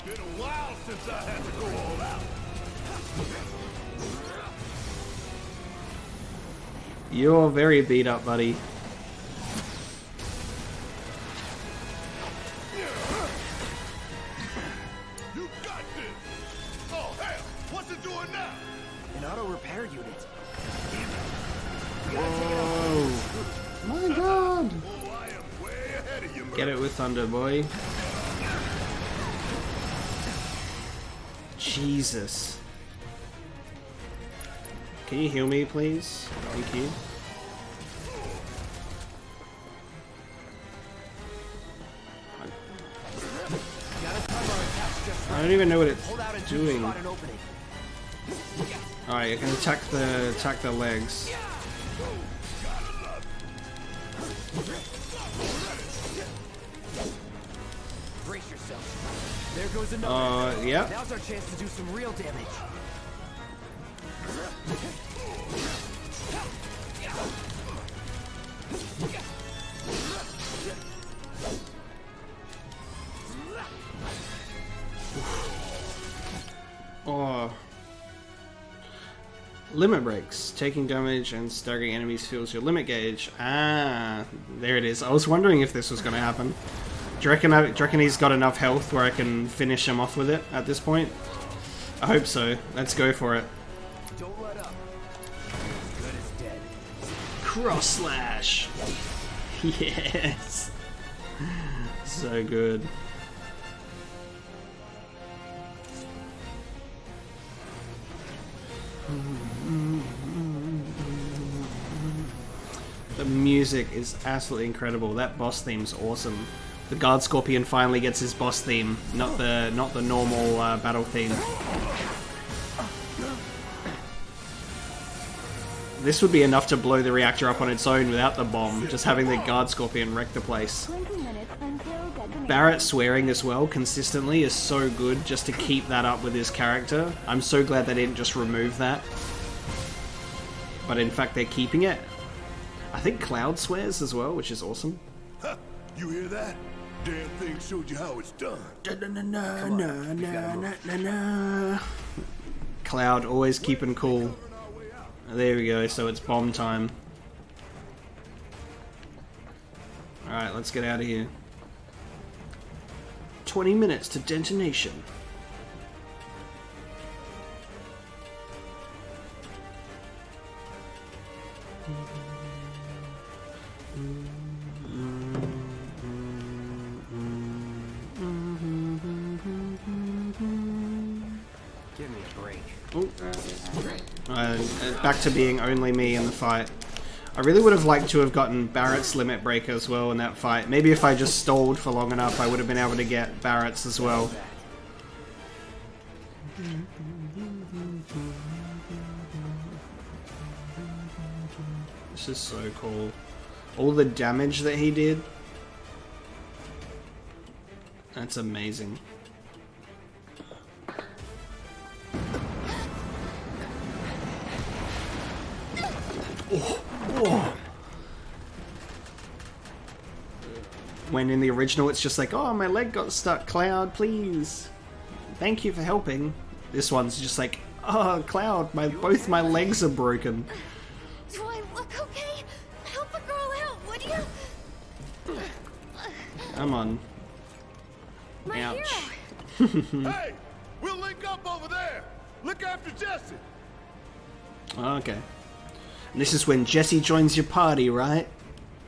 a while since I had to go all out. You're very beat up, buddy. You got Get it with thunder, boy. Jesus. Can you heal me, please? Thank you. I don't even know what it's doing. Alright, you can attack the legs. Brace yourself. There goes another. Yeah. Now's our chance to do some real damage. Oh. Limit breaks. Taking damage and staggering enemies fills your limit gauge. Ah, there it is. I was wondering if this was going to happen. Do you reckon he's got enough health where I can finish him off with it at this point? I hope so. Let's go for it. Don't let up. Good as dead. Cross slash. Yes. So good. The music is absolutely incredible. That boss theme's awesome. The Guard Scorpion finally gets his boss theme, not the normal battle theme. This would be enough to blow the reactor up on its own without the bomb, just having the Guard Scorpion wreck the place. Barrett swearing as well, consistently, is so good just to keep that up with his character. I'm so glad they didn't just remove that. But in fact, they're keeping it. I think Cloud swears as well, which is awesome. Huh, you hear that? Damn thing showed you how it's done. Cloud always keeping cool. There we go, so it's bomb time. Alright, let's get out of here. 20 minutes to detonation. Give me a break. Back to being only me in the fight. I really would have liked to have gotten Barrett's limit breaker as well in that fight. Maybe if I just stalled for long enough, I would have been able to get Barrett's as well. This is so cool. All the damage that he did. That's amazing. Oh, oh. When in the original it's just like, oh, my leg got stuck, Cloud, please. Thank you for helping. This one's just like, oh, Cloud, both my legs are broken. Do I look okay? Help a girl out, would you? Come on. My Ouch. hero. Hey, we'll link up over there. Look after Jesse. Okay. And this is when Jesse joins your party, right?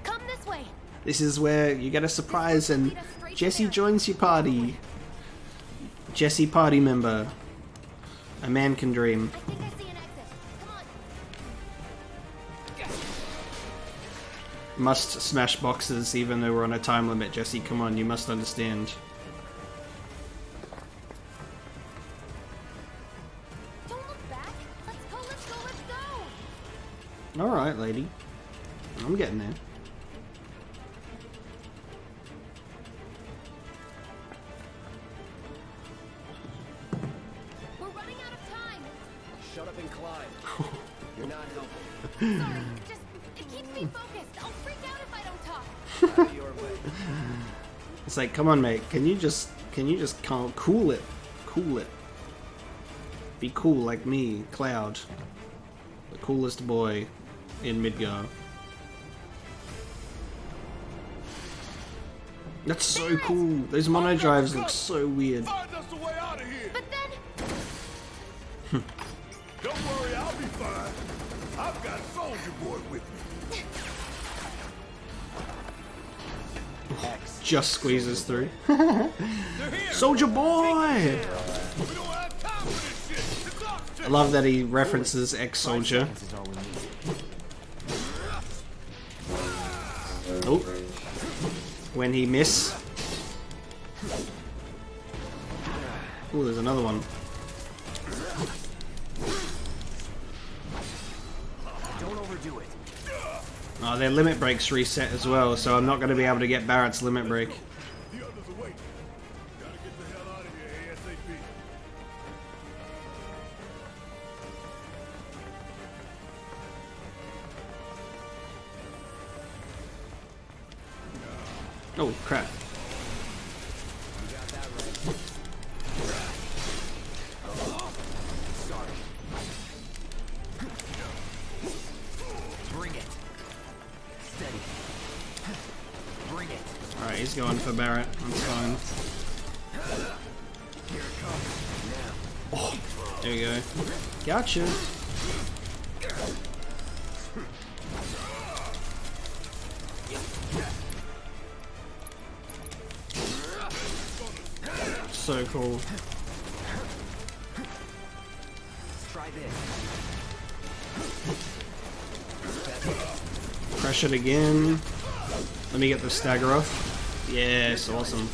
Come this way. This is where you get a surprise and Jesse joins your party. Jesse party member. A man can dream. I think I see an exit. Come on. Must smash boxes even though we're on a time limit, Jesse. Come on, you must understand. Don't look back. Let's go, let's go, let's go. Alright, lady. I'm getting there. We're running out of time. Shut up and climb. You're not helping. Sorry, just it keeps me focused. I'll freak out if I don't talk. Out of your way. It's like, come on, mate. Can you just cool it? Cool it. Be cool like me, Cloud. The coolest boy in Midgar. That's so cool. Those mono drives look so weird. Find us a way out of here. But then Don't worry, I'll be fine. I've got Soldier Boy with me. Just squeezes through. Soldier boy! I love that he references ex-soldier. Oh. When he miss. Oh, there's another one. Don't overdo it. Oh, their limit break's reset as well, so I'm not going to be able to get Barrett's limit break. The others are waiting. Gotta get the hell out of here ASAP. Oh, crap. Bring it. Steady. Bring it. Alright, he's going for Barrett. That's fine. Here it comes. Now. Oh, there you go. Gotcha. So cool. Try this. Crush it again. Let me get the stagger off. Yes, awesome.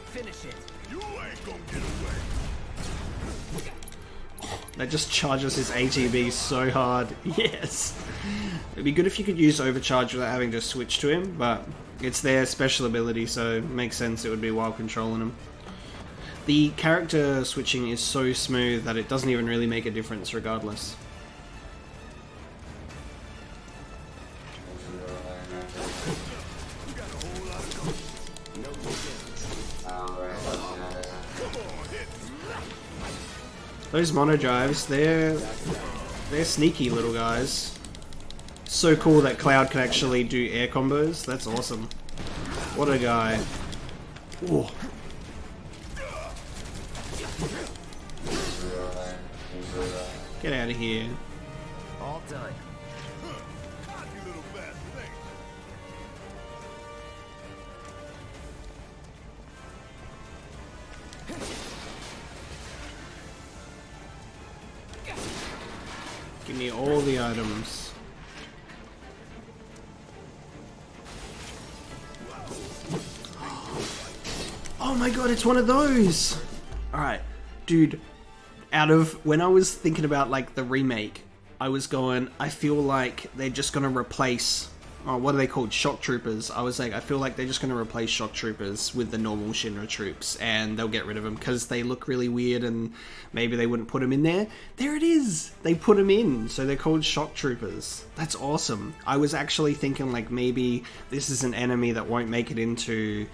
Finish it. You ain't gonna get away. That just charges his ATB so hard. Yes! It'd be good if you could use overcharge without having to switch to him, but it's their special ability, so it makes sense it would be while controlling him. The character switching is so smooth that it doesn't even really make a difference regardless. Those monodrives, they're sneaky little guys. So cool that Cloud can actually do air combos. That's awesome. What a guy. Ooh. Get out of here. All done. Cocky little bastard, ain't Give me all the items. Oh my god, it's one of those! Alright, dude, out of when I was thinking about like the remake, I was going, I feel like they're just gonna replace, what are they called, shock troopers. I was like, I feel like they're just gonna replace shock troopers with the normal Shinra troops and they'll get rid of them because they look really weird and maybe they wouldn't put them in there. There it is! They put them in, so they're called shock troopers. That's awesome. I was actually thinking like maybe this is an enemy that won't make it into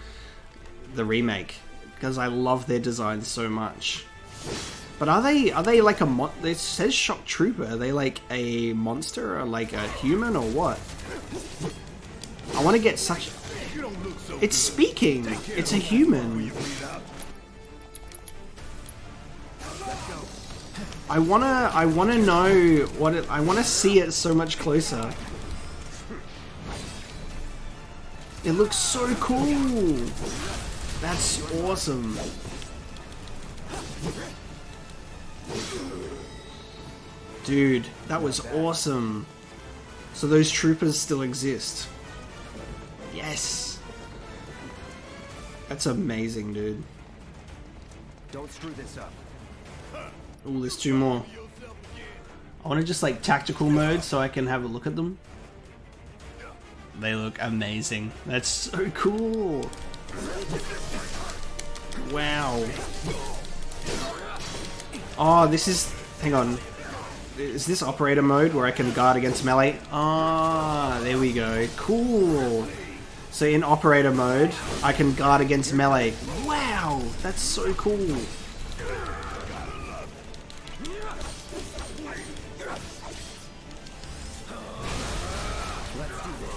the remake because I love their designs so much. But are they like a it says shock trooper. Are they like a monster or like a human or what? I want to get such. It's speaking. It's a human. I wanna know what it. I wanna see it so much closer. It looks so cool. That's awesome. Dude, that was awesome. So those troopers still exist. Yes. That's amazing, dude. Don't screw this up. Oh, there's two more. I want to just like tactical mode so I can have a look at them. They look amazing. That's so cool. Wow. Oh, this is... Hang on. Is this operator mode where I can guard against melee? Ah, there we go. Cool. So in operator mode, I can guard against melee. Wow, that's so cool. Let's do this.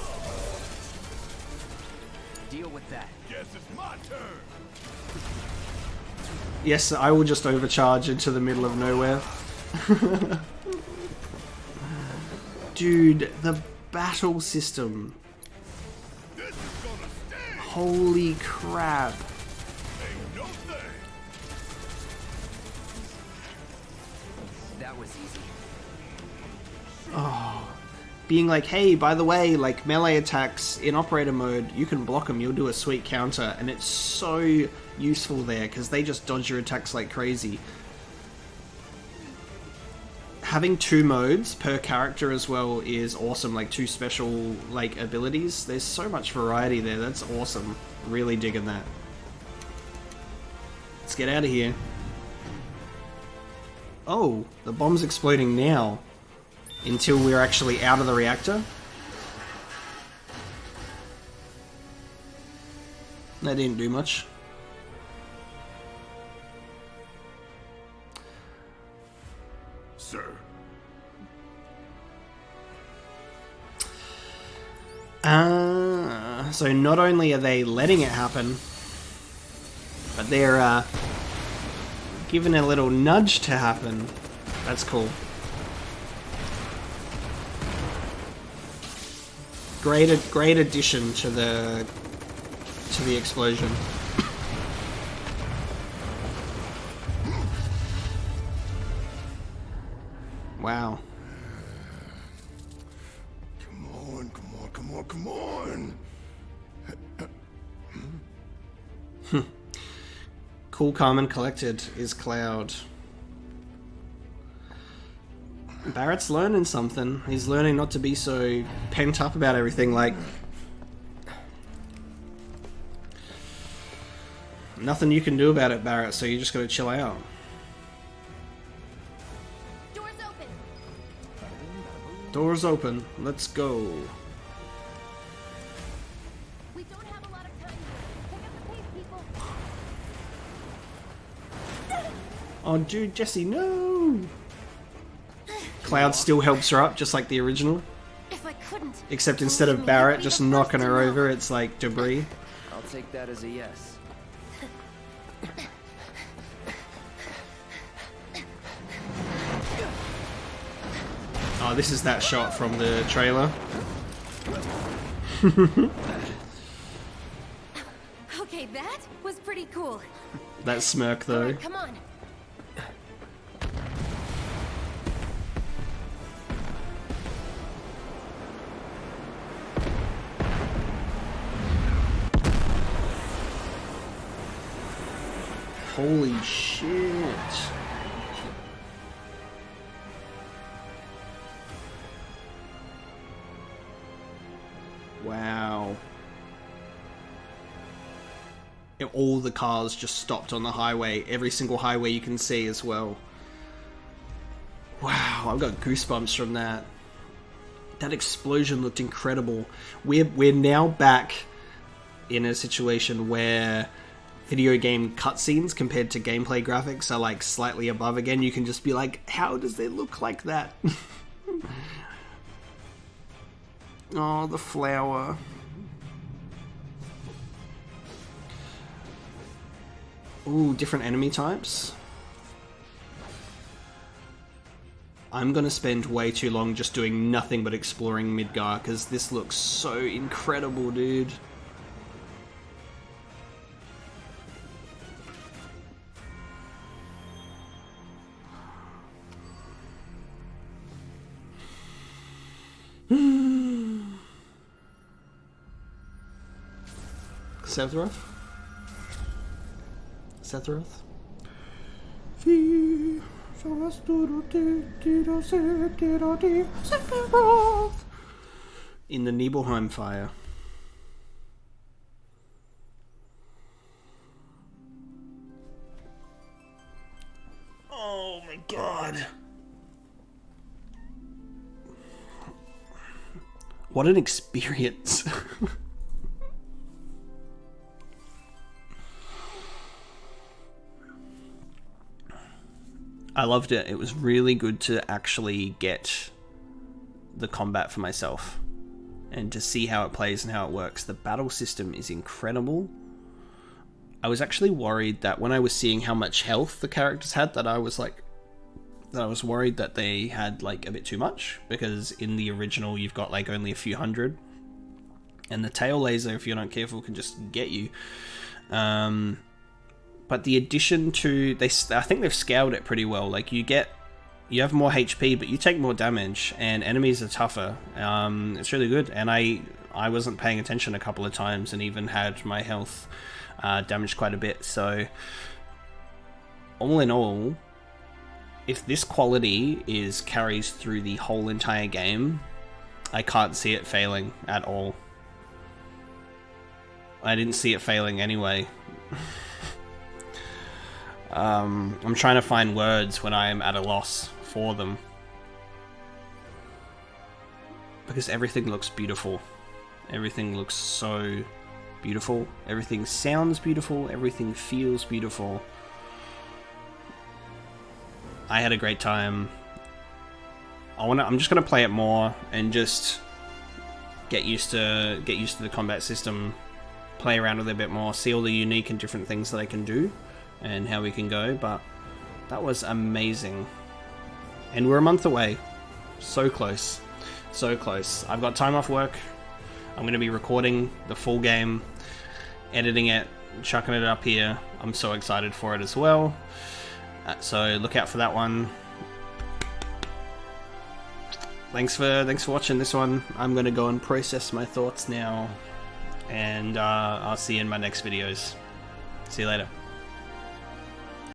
Deal with that. Guess it's my turn. Yes, I will just overcharge into the middle of nowhere. dude, the battle system. This is gonna stay. Holy crap. Ain't no thing. That was easy. Being like, hey, by the way, like melee attacks in operator mode, you can block them, you'll do a sweet counter, and it's so useful there because they just dodge your attacks like crazy. Having 2 modes per character as well is awesome, like 2 special like abilities. There's so much variety there, that's awesome. Really digging that. Let's get out of here. Oh, the bomb's exploding now. Until we're actually out of the reactor. That didn't do much. Sir. So not only are they letting it happen, but they're giving a little nudge to happen. That's cool. Great addition to the explosion. Wow. Come on, come on, come on, come on. Cool, calm, and collected is Cloud. Barrett's learning something. He's learning not to be so pent up about everything, like... Nothing you can do about it, Barrett, so you just gotta chill out. Doors open. Doors open. Let's go. We don't have a lot of time here. Pick up the pace, people. Oh, dude, Jesse, no! Cloud still helps her up, just like the original. If I couldn't. Except instead of Barrett just knocking her over, it's like debris. I'll take that as a yes. Oh, this is that shot from the trailer. Okay, that was pretty cool. That smirk, though. Alright, come on. Holy shit. Wow. All the cars just stopped on the highway. Every single highway you can see as well. Wow, I've got goosebumps from that. That explosion looked incredible. We're now back in a situation where video game cutscenes compared to gameplay graphics are like slightly above again. You can just be like, how does it look like that? Oh, the flower. Ooh, different enemy types. I'm gonna spend way too long just doing nothing but exploring Midgar, because this looks so incredible, dude. Sephiroth? Sephiroth? In the Nibelheim fire. Oh my god. What an experience. I loved it. It was really good to actually get the combat for myself and to see how it plays and how it works. The battle system is incredible. I was actually worried that when I was seeing how much health the characters had, that I was like, that I was worried that they had like a bit too much, because in the original you've got like only a few hundred, and the tail laser, if you're not careful, can just get you. But the addition to I think they've scaled it pretty well. Like you have more HP, but you take more damage, and enemies are tougher. It's really good, and I wasn't paying attention a couple of times, and even had my health damaged quite a bit. So all in all, if this quality carries through the whole entire game, I can't see it failing at all. I didn't see it failing anyway. I'm trying to find words when I am at a loss for them, because everything looks beautiful. Everything looks so beautiful. Everything sounds beautiful. Everything feels beautiful. I had a great time. I'm just gonna play it more and just get used to the combat system, play around with it a bit more, see all the unique and different things that I can do and how we can go. But that was amazing, and we're a month away. So close, so close. I've got time off work. I'm gonna be recording the full game, editing it, chucking it up here. I'm so excited for it as well. So look out for that one. Thanks for watching this one. I'm gonna go and process my thoughts now, and I'll see you in my next videos. See you later.